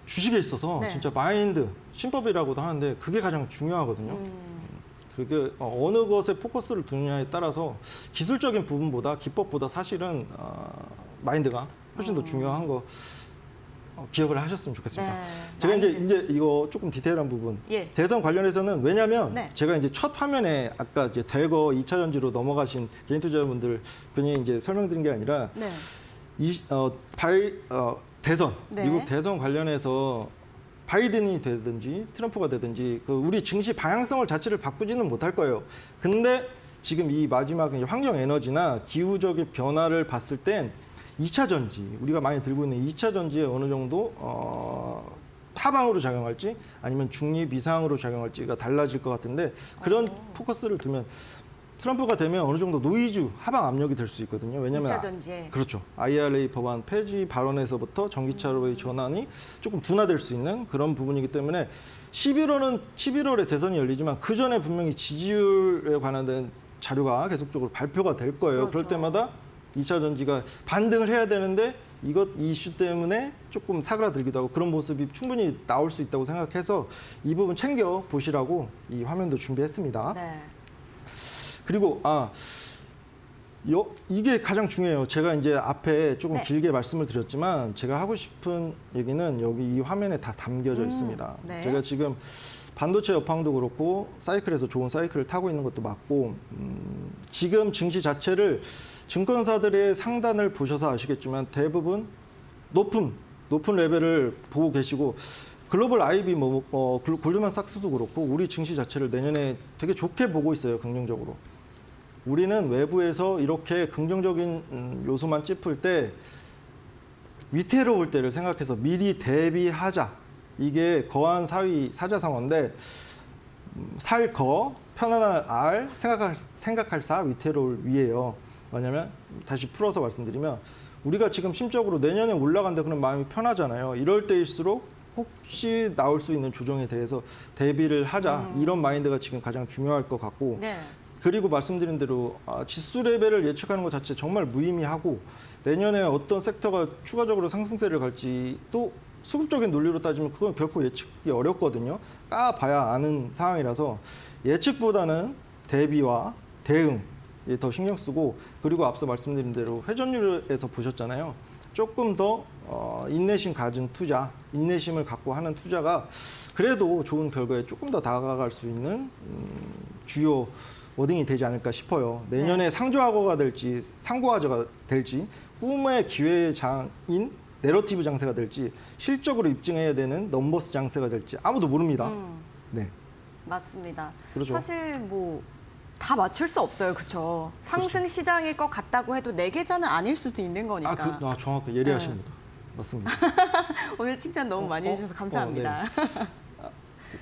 주식에 있어서 네. 진짜 마인드, 신법이라고도 하는데 그게 가장 중요하거든요. 그게 어느 것에 포커스를 두느냐에 따라서 기술적인 부분보다 기법보다 사실은 마인드가 훨씬 더 중요한 거 기억을 하셨으면 좋겠습니다. 네. 제가 마인드. 이제 이거 조금 디테일한 부분. 예. 대선 관련해서는 왜냐하면 네. 제가 이제 첫 화면에 아까 이제 대거 2차 전지로 넘어가신 개인 투자자분들 괜히 이제 설명드린 게 아니라 네. 대선, 네. 미국 대선 관련해서 바이든이 되든지 트럼프가 되든지 우리 증시 방향성을 자체를 바꾸지는 못할 거예요. 근데 지금 이 마지막 환경 에너지나 기후적인 변화를 봤을 땐 2차 전지, 우리가 많이 들고 있는 2차 전지에 어느 정도 하방으로 작용할지 아니면 중립 이상으로 작용할지가 달라질 것 같은데 그런 포커스를 두면 트럼프가 되면 어느 정도 노이즈 하방 압력이 될 수 있거든요. 왜냐하면 2차 전지에. 그렇죠. IRA 법안 폐지 발언에서부터 전기차로의 전환이 조금 둔화될 수 있는 그런 부분이기 때문에 11월에 대선이 열리지만 그 전에 분명히 지지율에 관한 자료가 계속적으로 발표가 될 거예요. 그렇죠. 그럴 때마다 2차 전지가 반등을 해야 되는데 이 이슈 때문에 조금 사그라들기도 하고 그런 모습이 충분히 나올 수 있다고 생각해서 이 부분 챙겨 보시라고 이 화면도 준비했습니다. 네. 그리고 이게 가장 중요해요. 제가 이제 앞에 조금 네. 길게 말씀을 드렸지만 제가 하고 싶은 얘기는 여기 이 화면에 다 담겨져 있습니다. 네. 제가 지금 반도체 업황도 그렇고 사이클에서 좋은 사이클을 타고 있는 것도 맞고 지금 증시 자체를 증권사들의 상단을 보셔서 아시겠지만 대부분 높은 레벨을 보고 계시고 글로벌 IB 골드만삭스도 그렇고 우리 증시 자체를 내년에 되게 좋게 보고 있어요. 긍정적으로. 우리는 외부에서 이렇게 긍정적인 요소만 짚을 때 위태로울 때를 생각해서 미리 대비하자. 이게 거한 사자성어인데 살 거, 편안할 알, 생각할 사, 위태로울 위예요. 왜냐면 다시 풀어서 말씀드리면 우리가 지금 심적으로 내년에 올라간다 그런 마음이 편하잖아요. 이럴 때일수록 혹시 나올 수 있는 조정에 대해서 대비를 하자. 이런 마인드가 지금 가장 중요할 것 같고 네. 그리고 말씀드린 대로 지수 레벨을 예측하는 것 자체 정말 무의미하고 내년에 어떤 섹터가 추가적으로 상승세를 갈지 또 수급적인 논리로 따지면 그건 결코 예측이 어렵거든요. 까봐야 아는 상황이라서 예측보다는 대비와 대응에 더 신경 쓰고 그리고 앞서 말씀드린 대로 회전율에서 보셨잖아요. 조금 더 인내심 가진 투자, 인내심을 갖고 하는 투자가 그래도 좋은 결과에 조금 더 다가갈 수 있는 주요 워딩이 되지 않을까 싶어요. 내년에 상조하거가 될지 상고하저가 될지 꿈의 기회장인 내러티브 장세가 될지 실적으로 입증해야 되는 넘버스 장세가 될지 아무도 모릅니다. 네. 맞습니다. 그렇죠. 사실 뭐 다 맞출 수 없어요, 그렇죠? 상승 시장일 것 같다고 해도 내 계좌는 아닐 수도 있는 거니까. 정확히 예리하십니다. 맞습니다. 오늘 칭찬 너무 많이 해주셔서 감사합니다.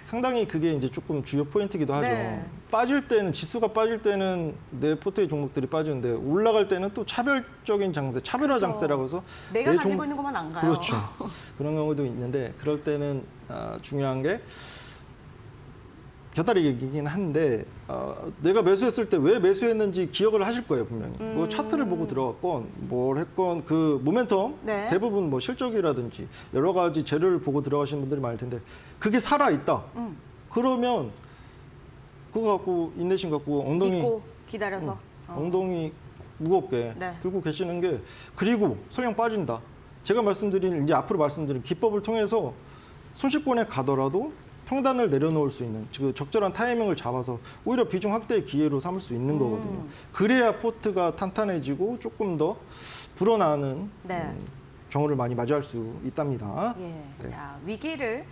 상당히 그게 이제 조금 주요 포인트이기도 하죠. 네. 빠질 때는 지수가 빠질 때는 내 포트의 종목들이 빠지는데 올라갈 때는 또 차별적인 장세, 차별화 그렇죠. 장세라고 해서 내가 내 가지고 있는 것만 안 가요. 그렇죠. 그런 경우도 있는데 그럴 때는 중요한 게 곁다리 얘기긴 한데 내가 매수했을 때 왜 매수했는지 기억을 하실 거예요 분명히. 뭐 차트를 보고 들어갔건 뭘 했건 그 모멘텀 네. 대부분 뭐 실적이라든지 여러 가지 재료를 보고 들어가시는 분들이 많을 텐데 그게 살아 있다. 그러면 그거 갖고 인내심 갖고 엉덩이 믿고 기다려서. 엉덩이 무겁게 네. 들고 계시는 게 그리고 설령 빠진다. 제가 말씀드린 이제 앞으로 말씀드린 기법을 통해서 손실권에 가더라도 평단을 내려놓을 수 있는 그 적절한 타이밍을 잡아서 오히려 비중 확대의 기회로 삼을 수 있는 거거든요. 그래야 포트가 탄탄해지고 조금 더 불어나는 네. 경우를 많이 맞이할 수 있답니다. 예. 네. 자, 위기를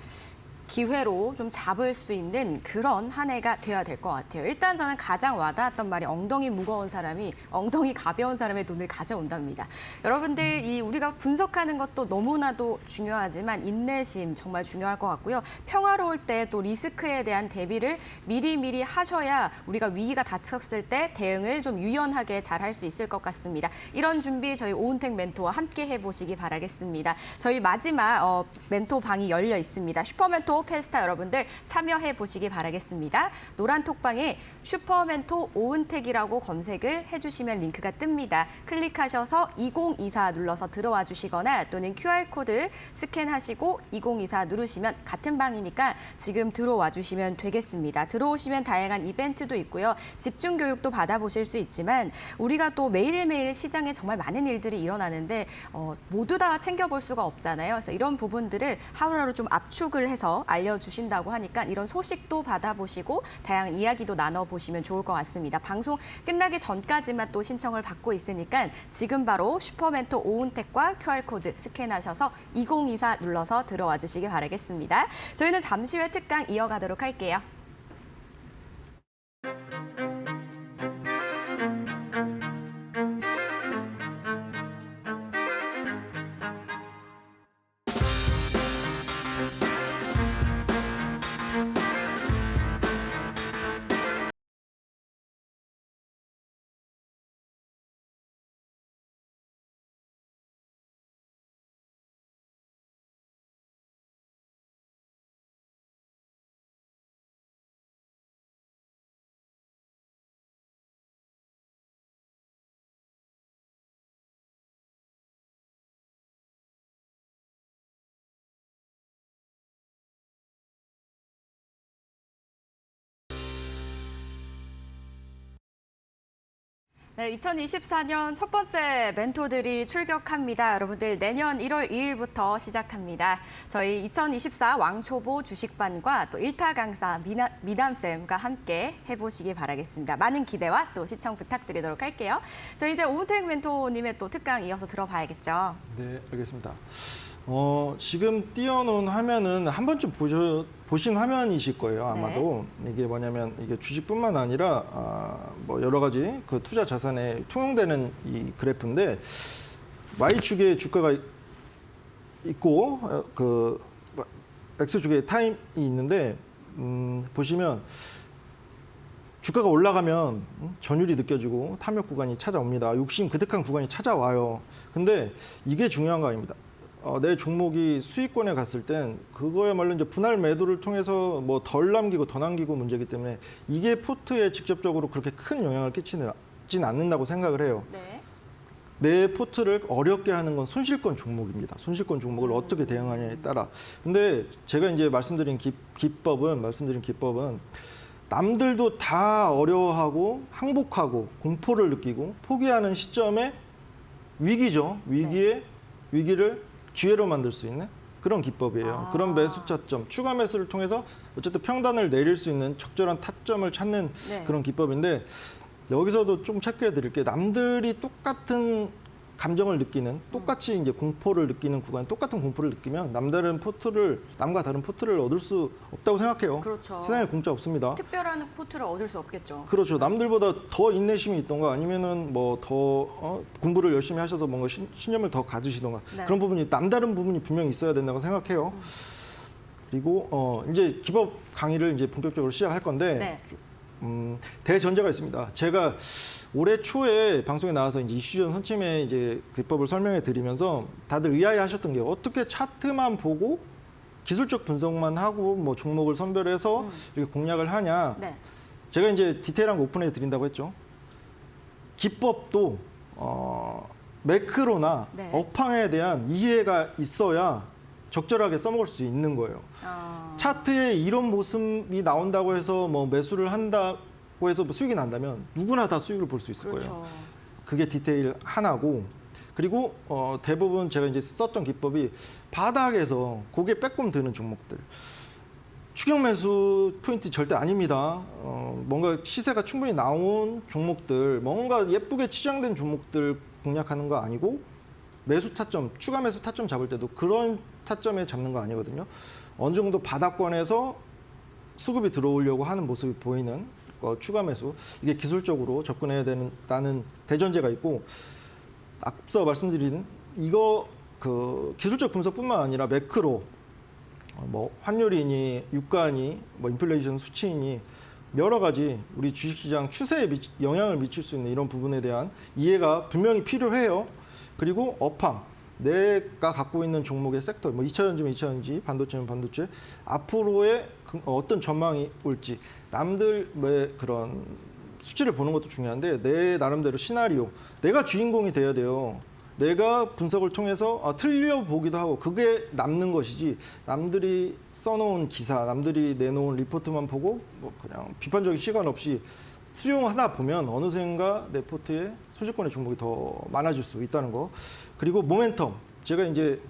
기회로 좀 잡을 수 있는 그런 한 해가 돼야 될 것 같아요. 일단 저는 가장 와닿았던 말이 엉덩이 무거운 사람이 엉덩이 가벼운 사람의 돈을 가져온답니다. 여러분들 이 우리가 분석하는 것도 너무나도 중요하지만 인내심 정말 중요할 것 같고요. 평화로울 때 또 리스크에 대한 대비를 미리미리 하셔야 우리가 위기가 닥쳤을 때 대응을 좀 유연하게 잘 할 수 있을 것 같습니다. 이런 준비 저희 오은택 멘토와 함께 해보시기 바라겠습니다. 저희 마지막 멘토 방이 열려 있습니다. 슈퍼멘토 캐스타 여러분들 참여해 보시기 바라겠습니다. 노란 톡방에 슈퍼멘토 오은택이라고 검색을 해주시면 링크가 뜹니다. 클릭하셔서 2024 눌러서 들어와 주시거나 또는 QR코드 스캔하시고 2024 누르시면 같은 방이니까 지금 들어와 주시면 되겠습니다. 들어오시면 다양한 이벤트도 있고요. 집중 교육도 받아보실 수 있지만 우리가 또 매일매일 시장에 정말 많은 일들이 일어나는데 모두 다 챙겨볼 수가 없잖아요. 그래서 이런 부분들을 하루하루 좀 압축을 해서 알려주신다고 하니까 이런 소식도 받아보시고 다양한 이야기도 나눠보시면 좋을 것 같습니다. 방송 끝나기 전까지만 또 신청을 받고 있으니까 지금 바로 슈퍼멘토 오은택과 QR코드 스캔하셔서 2024 눌러서 들어와 주시기 바라겠습니다. 저희는 잠시 후에 특강 이어가도록 할게요. 네, 2024년 첫 번째 멘토들이 출격합니다. 여러분들 내년 1월 2일부터 시작합니다. 저희 2024 왕초보 주식반과 또 1타 강사 미담쌤과 함께 해보시기 바라겠습니다. 많은 기대와 또 시청 부탁드리도록 할게요. 저희 이제 오은택 멘토님의 또 특강 이어서 들어봐야겠죠. 네, 알겠습니다. 지금 띄워놓은 화면은 한 번쯤 보신 화면이실 거예요, 아마도. 이게 뭐냐면 이게 주식뿐만 아니라 뭐 여러 가지 그 투자 자산에 통용되는 이 그래프인데 Y축에 주가가 있고 그 X축에 타임이 있는데 보시면 주가가 올라가면 전율이 느껴지고 탐욕 구간이 찾아옵니다. 욕심 그득한 구간이 찾아와요. 근데 이게 중요한 거 아닙니다. 내 종목이 수익권에 갔을 땐 그거야말로 이제 분할 매도를 통해서 뭐 덜 남기고 더 남기고 문제이기 때문에 이게 포트에 직접적으로 그렇게 큰 영향을 끼치진 않는다고 생각을 해요. 네. 내 포트를 어렵게 하는 건 손실권 종목입니다. 손실권 종목을 어떻게 대응하냐에 따라. 근데 제가 이제 말씀드린 기법은 남들도 다 어려워하고 항복하고 공포를 느끼고 포기하는 시점에 위기죠. 위기에 위기를 기회로 만들 수 있는 그런 기법이에요. 아. 그런 매수 타점, 추가 매수를 통해서 어쨌든 평단을 내릴 수 있는 적절한 타점을 찾는 네. 그런 기법인데 여기서도 좀 체크해 드릴 게 남들이 똑같은 감정을 느끼는 똑같이 이제 공포를 느끼는 구간, 똑같은 공포를 느끼면 남과 다른 포트를 얻을 수 없다고 생각해요. 그렇죠. 세상에 공짜 없습니다. 특별한 포트를 얻을 수 없겠죠. 그렇죠. 남들보다 더 인내심이 있던가 아니면은 뭐 더 공부를 열심히 하셔서 뭔가 신념을 더 가지시던가 네. 그런 부분이 남다른 부분이 분명히 있어야 된다고 생각해요. 그리고 이제 기법 강의를 이제 본격적으로 시작할 건데 네. 대전제가 있습니다. 제가 올해 초에 방송에 나와서 이제 이슈전 선침의 이제 기법을 설명해 드리면서 다들 의아해하셨던 게 어떻게 차트만 보고 기술적 분석만 하고 뭐 종목을 선별해서 이렇게 공략을 하냐. 네. 제가 이제 디테일한 거 오픈해 드린다고 했죠. 기법도 매크로나 네. 업황에 대한 이해가 있어야 적절하게 써먹을 수 있는 거예요. 아. 차트에 이런 모습이 나온다고 해서 뭐 매수를 한다고 해서 뭐 수익이 난다면 누구나 다 수익을 볼 수 있을 거예요. 그렇죠. 그게 디테일 하나고 그리고 대부분 제가 이제 썼던 기법이 바닥에서 고개 빼꼼 드는 종목들. 추격 매수 포인트 절대 아닙니다. 뭔가 시세가 충분히 나온 종목들, 뭔가 예쁘게 치장된 종목들 공략하는 거 아니고 매수 타점, 추가 매수 타점 잡을 때도 그런 타점에 잡는 거 아니거든요. 어느 정도 바닥권에서 수급이 들어오려고 하는 모습이 보이는 추가 매수, 이게 기술적으로 접근해야 된다는 대전제가 있고 앞서 말씀드린 이거 그 기술적 분석뿐만 아니라 매크로 뭐 환율이니 유가니 뭐 인플레이션 수치니 여러 가지 우리 주식시장 추세에 영향을 미칠 수 있는 이런 부분에 대한 이해가 분명히 필요해요. 그리고 업황, 내가 갖고 있는 종목의 섹터, 뭐 2차전지면 2차전지, 반도체면 반도체, 앞으로의 어떤 전망이 올지 남들의 그런 수치를 보는 것도 중요한데 내 나름대로 시나리오, 내가 주인공이 돼야 돼요. 내가 분석을 통해서 틀려보기도 하고 그게 남는 것이지 남들이 써놓은 기사, 남들이 내놓은 리포트만 보고 뭐 그냥 비판적인 시간 없이 수용하다 보면 어느샌가 내 포트에 소지권의 종목이 더 많아질 수 있다는 거. 그리고 모멘텀. 제가 이제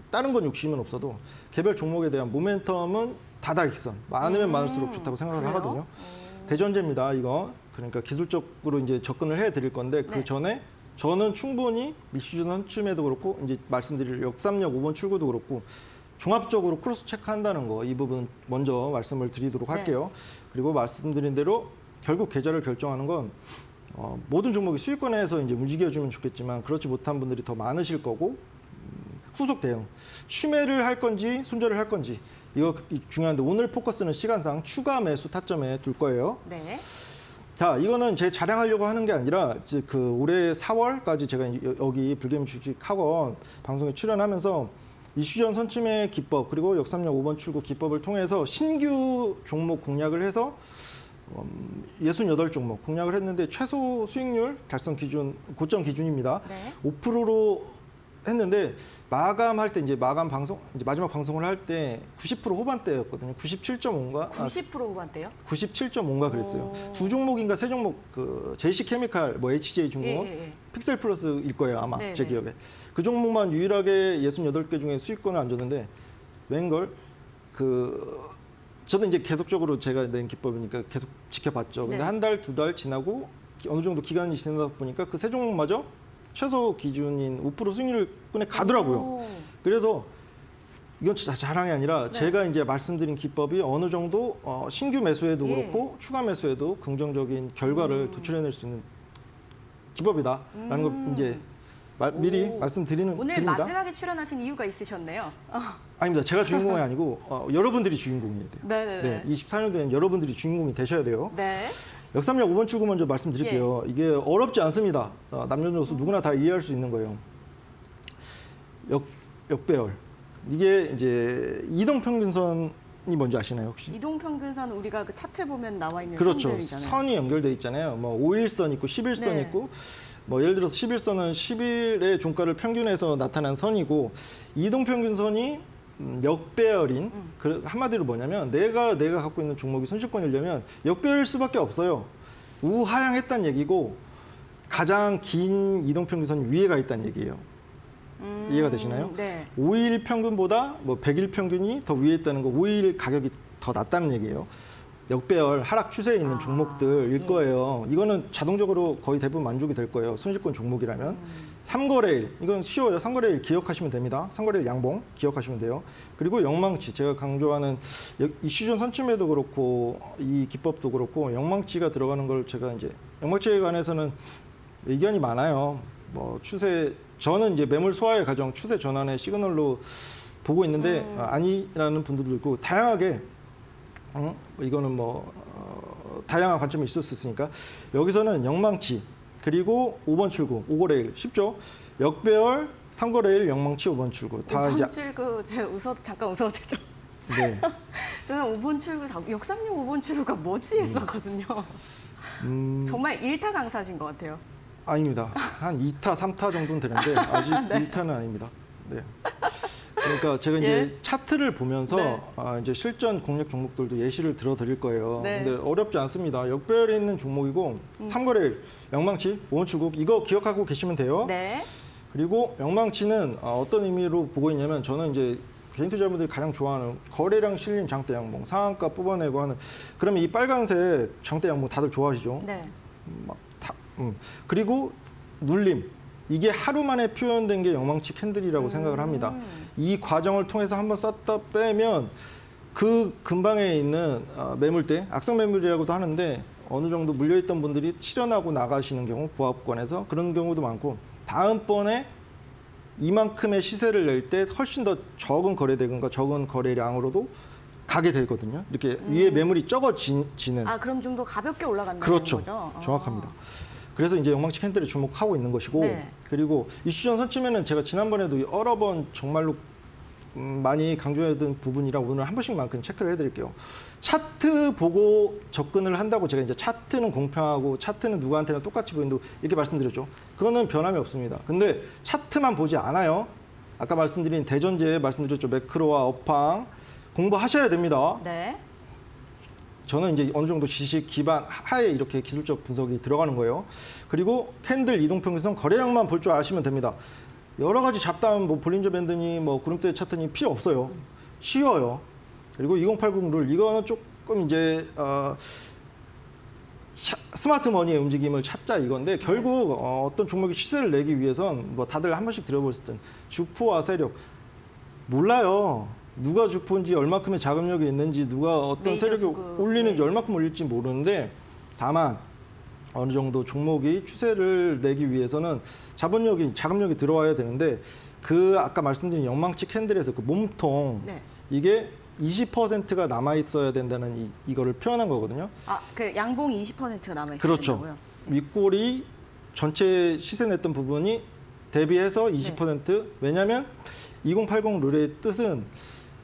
다른 건 욕심은 없어도 개별 종목에 대한 모멘텀은 다다익선. 많으면 많을수록 좋다고 생각을 그래요? 하거든요. 대전제입니다, 이거. 그러니까 기술적으로 이제 접근을 해 드릴 건데 그 네. 전에 저는 충분히 이슈전 선침에도 그렇고 이제 말씀드릴 역삼역 5번 출구도 그렇고 종합적으로 크로스 체크한다는 거 이 부분 먼저 말씀을 드리도록 할게요. 그리고 말씀드린 대로 결국 계좌를 결정하는 건 모든 종목이 수익권에서 이제 움직여주면 좋겠지만 그렇지 못한 분들이 더 많으실 거고 후속 대응, 추매를 할 건지 손절을 할 건지 이거 중요한데 오늘 포커스는 시간상 추가 매수 타점에 둘 거예요. 네. 자, 이거는 제 자랑하려고 하는 게 아니라 이제 그 올해 4월까지 제가 여기 불개미 주식학원 방송에 출연하면서 이슈전 선침의 기법 그리고 역삼역 5번 출구 기법을 통해서 신규 종목 공략을 해서 68종목 공략을 했는데 최소 수익률 달성 기준 고점 기준입니다. 네. 5%로 했는데 마감할 때 이제 마감 방송 이제 마지막 방송을 할 때 90% 후반대였거든요. 97.5인가 90% 후반대요? 97.5인가 그랬어요. 오. 두 종목인가 세 종목 그 JC 케미칼 뭐 HJ 중공업 예. 픽셀 플러스일 거예요 아마 네, 제 네. 기억에. 그 종목만 유일하게 68개 중에 수익권을 안 줬는데 웬걸 저도 이제 계속적으로 제가 낸 기법이니까 계속 지켜봤죠. 근데 네. 한 달, 두 달 지나고 어느 정도 기간이 지나다 보니까 그 세 종목마저 최소 기준인 5% 수익률권에 가더라고요. 오. 그래서 이건 진짜 자랑이 아니라 네. 제가 이제 말씀드린 기법이 어느 정도 신규 매수에도 예. 그렇고 추가 매수에도 긍정적인 결과를 도출해낼 수 있는 기법이다라는 걸 이제 미리 오. 말씀드리는 오늘 드립니다. 마지막에 출연하신 이유가 있으셨네요. 아닙니다. 제가 주인공이 아니고 여러분들이 주인공이에요. 네네네. 네, 24년도에는 여러분들이 주인공이 되셔야 돼요. 네. 역삼역 5번 출구 먼저 말씀드릴게요. 이게 어렵지 않습니다. 남녀노소 누구나 다 이해할 수 있는 거예요. 역배열. 이게 이제 이동평균선이 뭔지 아시나요 혹시? 이동평균선 우리가 그 차트 보면 나와 있는 그렇죠. 선들이잖아요. 선이 연결돼 있잖아요. 뭐 5일선 있고 11선 네. 있고 뭐 예를 들어서 11선은 10일의 종가를 평균해서 나타난 선이고 이동평균선이 역배열인 한마디로 뭐냐면 내가 갖고 있는 종목이 손실권이려면 역배열일 수밖에 없어요. 우하향했다는 얘기고 가장 긴 이동평균선 위에 가 있다는 얘기예요. 이해가 되시나요? 네. 5일 평균보다 뭐 100일 평균이 더 위에 있다는 거 5일 가격이 더 낮다는 얘기예요. 역배열 하락 추세에 있는 종목들일 예. 거예요. 이거는 자동적으로 거의 대부분 만족이 될 거예요. 순식권 종목이라면. 3거래일, 이건 쉬워요. 3거래일 기억하시면 됩니다. 3거래일 양봉 기억하시면 돼요. 그리고 영망치, 제가 강조하는 이 시즌 선침에도 그렇고 이 기법도 그렇고 영망치가 들어가는 걸 제가 이제 영망치에 관해서는 의견이 많아요. 뭐 추세, 저는 이제 매물 소화의 과정, 추세 전환의 시그널로 보고 있는데 아니라는 분들도 있고 다양하게 이거는 다양한 관점이 있을 수 있으니까 여기서는 영망치 그리고 5번 출구 5거래일 쉽죠? 역배열 3거래일 영망치 5번 출구 다 5번 출구 제가 잠깐 웃어도 되죠? 네. 저는 5번 출구 636 5번 출구가 뭐지 했었거든요. 정말 1타 강사신 것 같아요. 아닙니다. 한 2타, 3타 정도는 되는데 아직 네. 1타는 아닙니다. 네. 그러니까 제가 이제 예. 차트를 보면서 네. 이제 실전 공략 종목들도 예시를 들어 드릴 거예요. 네. 근데 어렵지 않습니다. 역배열에 있는 종목이고 3거래일, 영망치, 5원 출국 이거 기억하고 계시면 돼요. 네. 그리고 영망치는 어떤 의미로 보고 있냐면 저는 이제 개인 투자자분들이 가장 좋아하는 거래량 실린 장대 양봉 상한가 뽑아내고 하는 그러면 이 빨간색 장대 양봉 다들 좋아하시죠? 네. 그리고 눌림 이게 하루 만에 표현된 게 영망치 캔들이라고 생각을 합니다. 이 과정을 통해서 한번 썼다 빼면 그 근방에 있는 매물대 악성 매물이라고도 하는데 어느 정도 물려있던 분들이 실현하고 나가시는 경우 보합권에서 그런 경우도 많고 다음번에 이만큼의 시세를 낼 때 훨씬 더 적은 거래대금과 적은 거래량으로도 가게 되거든요. 이렇게 위에 매물이 적어지는. 그럼 좀 더 가볍게 올라간다는 그렇죠. 거죠? 정확합니다. 그래서 이제 영망치 캔들에 주목하고 있는 것이고 네. 그리고 이슈전 선침에는 제가 지난번에도 여러 번 정말로 많이 강조했던 부분이라 오늘 한 번씩만큼 체크를 해드릴게요. 차트 보고 접근을 한다고 제가 이제 차트는 공평하고 차트는 누구한테나 똑같이 보인다고 이렇게 말씀드렸죠. 그거는 변함이 없습니다. 근데 차트만 보지 않아요. 아까 말씀드린 대전제에 말씀드렸죠. 매크로와 업황 공부하셔야 됩니다. 네. 저는 이제 어느 정도 지식 기반 하에 이렇게 기술적 분석이 들어가는 거예요. 그리고 캔들 이동평균선 거래량만 볼 줄 아시면 됩니다. 여러 가지 잡다한 뭐 볼린저 밴드니 뭐 구름대 차트니 필요 없어요. 쉬워요. 그리고 2080 룰 이거는 조금 이제 스마트 머니의 움직임을 찾자 이건데 결국 어떤 종목의 시세를 내기 위해선 뭐 다들 한 번씩 들어보셨을 땐 주포와 세력 몰라요. 누가 주포인지 얼마큼의 자금력이 있는지 누가 어떤 메이저 세력이 수급. 올리는지 네. 얼마큼 올릴지 모르는데 다만 어느 정도 종목이 추세를 내기 위해서는 자금력이 들어와야 되는데 그 아까 말씀드린 영망치 캔들에서 그 몸통 네. 이게 20%가 남아 있어야 된다는 이거를 표현한 거거든요. 그 양봉이 20%가 남아 있어야 그렇죠. 된다고요? 윗골이 전체 시세 냈던 부분이 대비해서 20%. 왜냐하면 2080 룰의 뜻은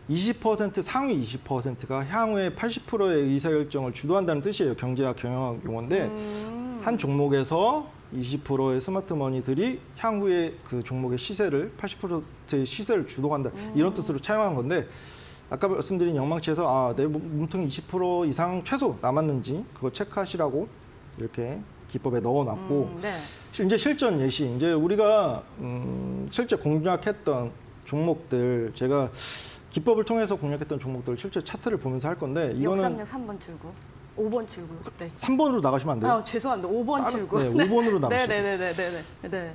20% 상위 20%가 향후에 80%의 의사결정을 주도한다는 뜻이에요. 경제학 경영학 용어인데 한 종목에서 20%의 스마트머니들이 향후에 그 종목의 시세를 80%의 시세를 주도한다 이런 뜻으로 차용한 건데 아까 말씀드린 영망치에서 내 몸통이 20% 이상 최소 남았는지 그거 체크하시라고 이렇게 기법에 넣어놨고 네. 이제 실전 예시 이제 우리가 실제 공략했던 종목들 제가 기법을 통해서 공략했던 종목들 실제 차트를 보면서 할 건데 이거는 636 3번 출구, 5번 출구. 네. 3번으로 나가시면 안 돼요. 죄송합니다. 5번 출구. 네, 5번으로 나가시죠. 네네네네네.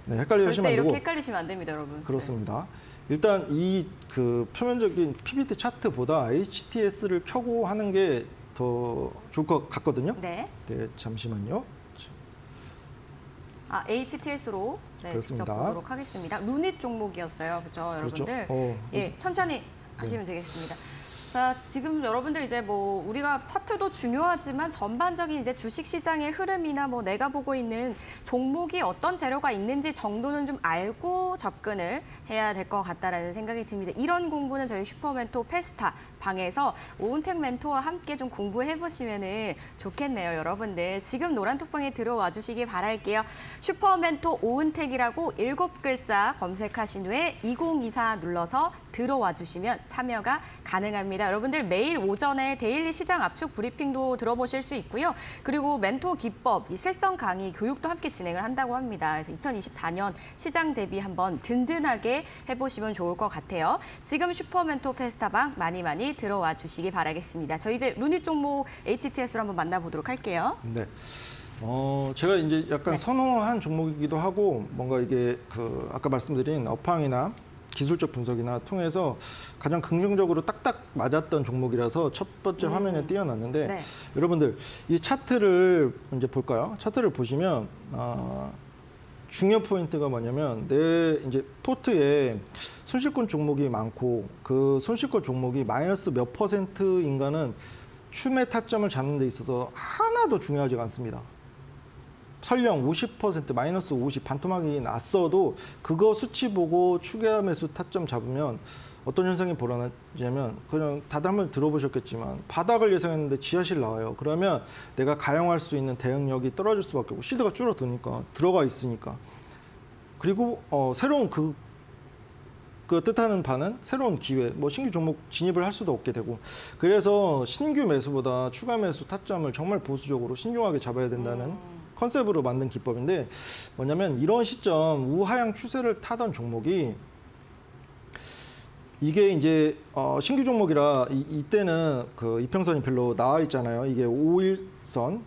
네, 헷갈려 하시면 절대 안 되고. 이렇게 헷갈리시면 안 됩니다, 여러분. 그렇습니다. 일단 이 그 표면적인 PBT 차트보다 HTS를 켜고 하는 게 더 좋을 것 같거든요. 네. 네, 잠시만요. HTS로 직접 그렇습니다. 보도록 하겠습니다. 루닛 종목이었어요, 그렇죠, 그렇죠. 여러분들? 예, 천천히 하시면 되겠습니다. 자, 지금 여러분들 이제 뭐 우리가 차트도 중요하지만 전반적인 이제 주식 시장의 흐름이나 뭐 내가 보고 있는 종목이 어떤 재료가 있는지 정도는 좀 알고 접근을 해야 될 것 같다라는 생각이 듭니다. 이런 공부는 저희 슈퍼멘토 페스타 방에서 오은택 멘토와 함께 좀 공부해 보시면 좋겠네요, 여러분들. 지금 노란톡방에 들어와 주시기 바랄게요. 슈퍼 멘토 오은택이라고 7글자 검색하신 후에 2024 눌러서 들어와 주시면 참여가 가능합니다. 여러분들 매일 오전에 데일리 시장 압축 브리핑도 들어보실 수 있고요. 그리고 멘토 기법, 이 실전 강의 교육도 함께 진행을 한다고 합니다. 그래서 2024년 시장 대비 한번 든든하게 해보시면 좋을 것 같아요. 지금 슈퍼 멘토 페스타방 많이 들어와 주시기 바라겠습니다. 저희 이제 루닛 종목 HTS로 한번 만나보도록 할게요. 네. 제가 이제 약간 네. 선호한 종목이기도 하고 뭔가 이게 아까 말씀드린 업황이나 기술적 분석이나 통해서 가장 긍정적으로 딱딱 맞았던 종목이라서 첫 번째 화면에 띄워놨는데 네. 여러분들 이 차트를 이제 볼까요? 차트를 보시면 중요 포인트가 뭐냐면 내 이제 포트에 손실권 종목이 많고 그 손실권 종목이 마이너스 몇 %인가는 추매 타점을 잡는 데 있어서 하나도 중요하지가 않습니다. 설령 50% 마이너스 50 반토막이 났어도 그거 수치 보고 추가 매수 타점 잡으면 어떤 현상이 벌어지냐면 그냥 다들 한번 들어보셨겠지만 바닥을 예상했는데 지하실 나와요. 그러면 내가 가용할 수 있는 대응력이 떨어질 수밖에 없고 시드가 줄어드니까 들어가 있으니까 그리고 새로운 그 뜻하는 바는 새로운 기회, 뭐 신규 종목 진입을 할 수도 없게 되고 그래서 신규 매수보다 추가 매수 타점을 정말 보수적으로 신중하게 잡아야 된다는 컨셉으로 만든 기법인데 뭐냐면 이런 시점 우하향 추세를 타던 종목이 이게 이제 신규 종목이라 이때는 그 이평선이 별로 나와 있잖아요. 이게 5일선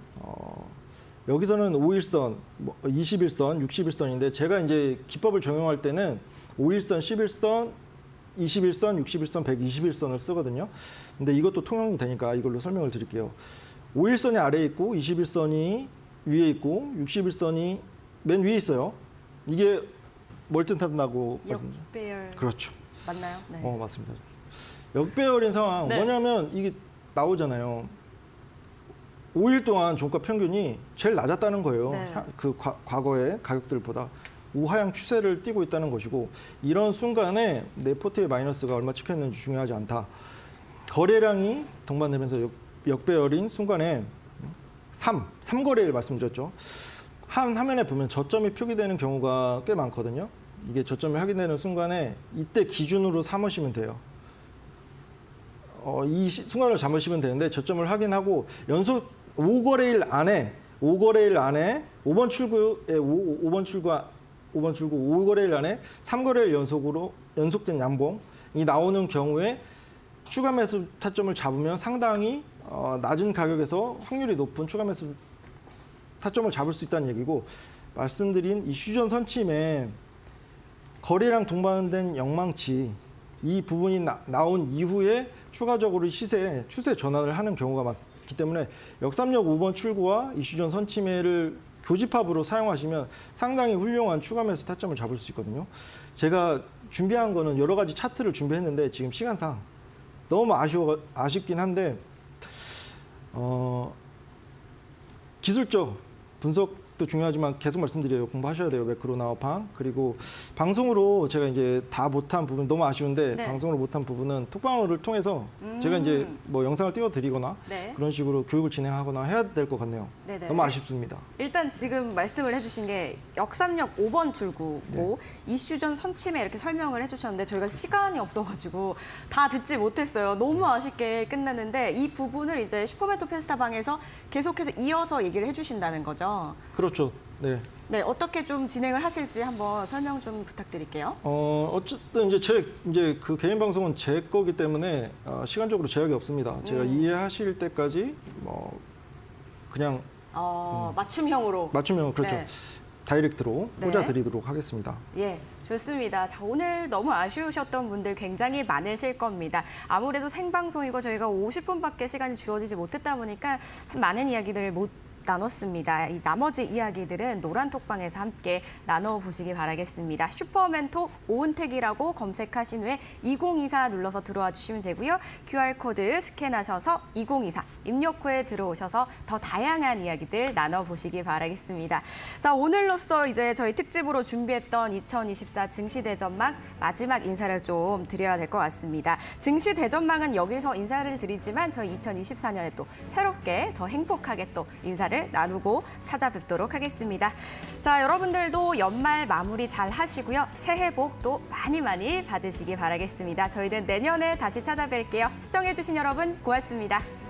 여기서는 5일선, 21선, 61선인데 제가 이제 기법을 적용할 때는 5일선, 11선, 21선, 61선, 121선을 쓰거든요. 근데 이것도 통용이 되니까 이걸로 설명을 드릴게요. 5일선이 아래에 있고 21선이 위에 있고 61선이 맨 위에 있어요. 이게 뭘 뜻한다고 말씀드죠? 역배열 그렇죠. 맞나요? 네. 맞습니다. 역배열인 상황. 네. 뭐냐면 이게 나오잖아요. 5일 동안 종가 평균이 제일 낮았다는 거예요. 네. 그 과거의 가격들보다 우하향 추세를 띠고 있다는 것이고 이런 순간에 내 포트의 마이너스가 얼마 찍혔는지 중요하지 않다. 거래량이 동반되면서 역배열인 순간에 3거래일 말씀드렸죠. 한 화면에 보면 저점이 표기되는 경우가 꽤 많거든요. 이게 저점이 확인되는 순간에 이때 기준으로 삼으시면 돼요. 이 순간을 잡으시면 되는데 저점을 확인하고 연속 5거래일 안에 5번 출구에 5번 출구 5거래일 안에 3거래일 연속된 양봉이 나오는 경우에 추가 매수 타점을 잡으면 상당히 낮은 가격에서 확률이 높은 추가 매수 타점을 잡을 수 있다는 얘기고 말씀드린 이슈전 선침에 거래량 동반된 영망치 이 부분이 나온 이후에 추가적으로 추세 전환을 하는 경우가 많기 때문에 역삼역 5번 출구와 이슈전 선침해를 교집합으로 사용하시면 상당히 훌륭한 추가 매수 타점을 잡을 수 있거든요. 제가 준비한 거는 여러 가지 차트를 준비했는데 지금 시간상 너무 아쉽긴 한데 기술적 분석도 중요하지만 계속 말씀드려요. 공부하셔야 돼요. 매크로나 업황. 그리고 방송으로 제가 이제 다 못한 부분 너무 아쉬운데 네. 방송으로 못한 부분은 톡방어를 통해서 제가 이제 뭐 영상을 띄워드리거나 네. 그런 식으로 교육을 진행하거나 해야 될 것 같네요. 네네. 너무 아쉽습니다. 일단 지금 말씀을 해주신 게 역삼역 5번 출구고 이슈전 선침해 이렇게 설명을 해주셨는데 저희가 시간이 없어가지고 다 듣지 못했어요. 너무 아쉽게 끝났는데 이 부분을 이제 슈퍼멘토 페스타방에서 계속해서 이어서 얘기를 해주신다는 거죠. 그렇죠. 네. 네, 어떻게 좀 진행을 하실지 한번 설명 좀 부탁드릴게요. 어쨌든 이제 그 개인 방송은 제 거기 때문에 시간적으로 제약이 없습니다. 제가 이해하실 때까지 뭐 그냥 맞춤형으로. 맞춤형 그렇죠. 네. 다이렉트로 네. 꽂아드리도록 하겠습니다. 예, 좋습니다. 자, 오늘 너무 아쉬우셨던 분들 굉장히 많으실 겁니다. 아무래도 생방송이고 저희가 50분밖에 시간이 주어지지 못했다 보니까 참 많은 이야기들을 못 나눴습니다. 이 나머지 이야기들은 노란톡방에서 함께 나눠보시기 바라겠습니다. 슈퍼멘토 오은택이라고 검색하신 후에 2024 눌러서 들어와 주시면 되고요. QR코드 스캔하셔서 2024 입력 후에 들어오셔서 더 다양한 이야기들 나눠보시기 바라겠습니다. 자, 오늘로써 이제 저희 특집으로 준비했던 2024 증시대전망 마지막 인사를 좀 드려야 될 것 같습니다. 증시대전망은 여기서 인사를 드리지만 저희 2024년에 또 새롭게 더 행복하게 또 인사를 나누고 찾아뵙도록 하겠습니다. 자, 여러분들도 연말 마무리 잘 하시고요. 새해 복도 많이 많이 받으시기 바라겠습니다. 저희는 내년에 다시 찾아뵐게요. 시청해주신 여러분 고맙습니다.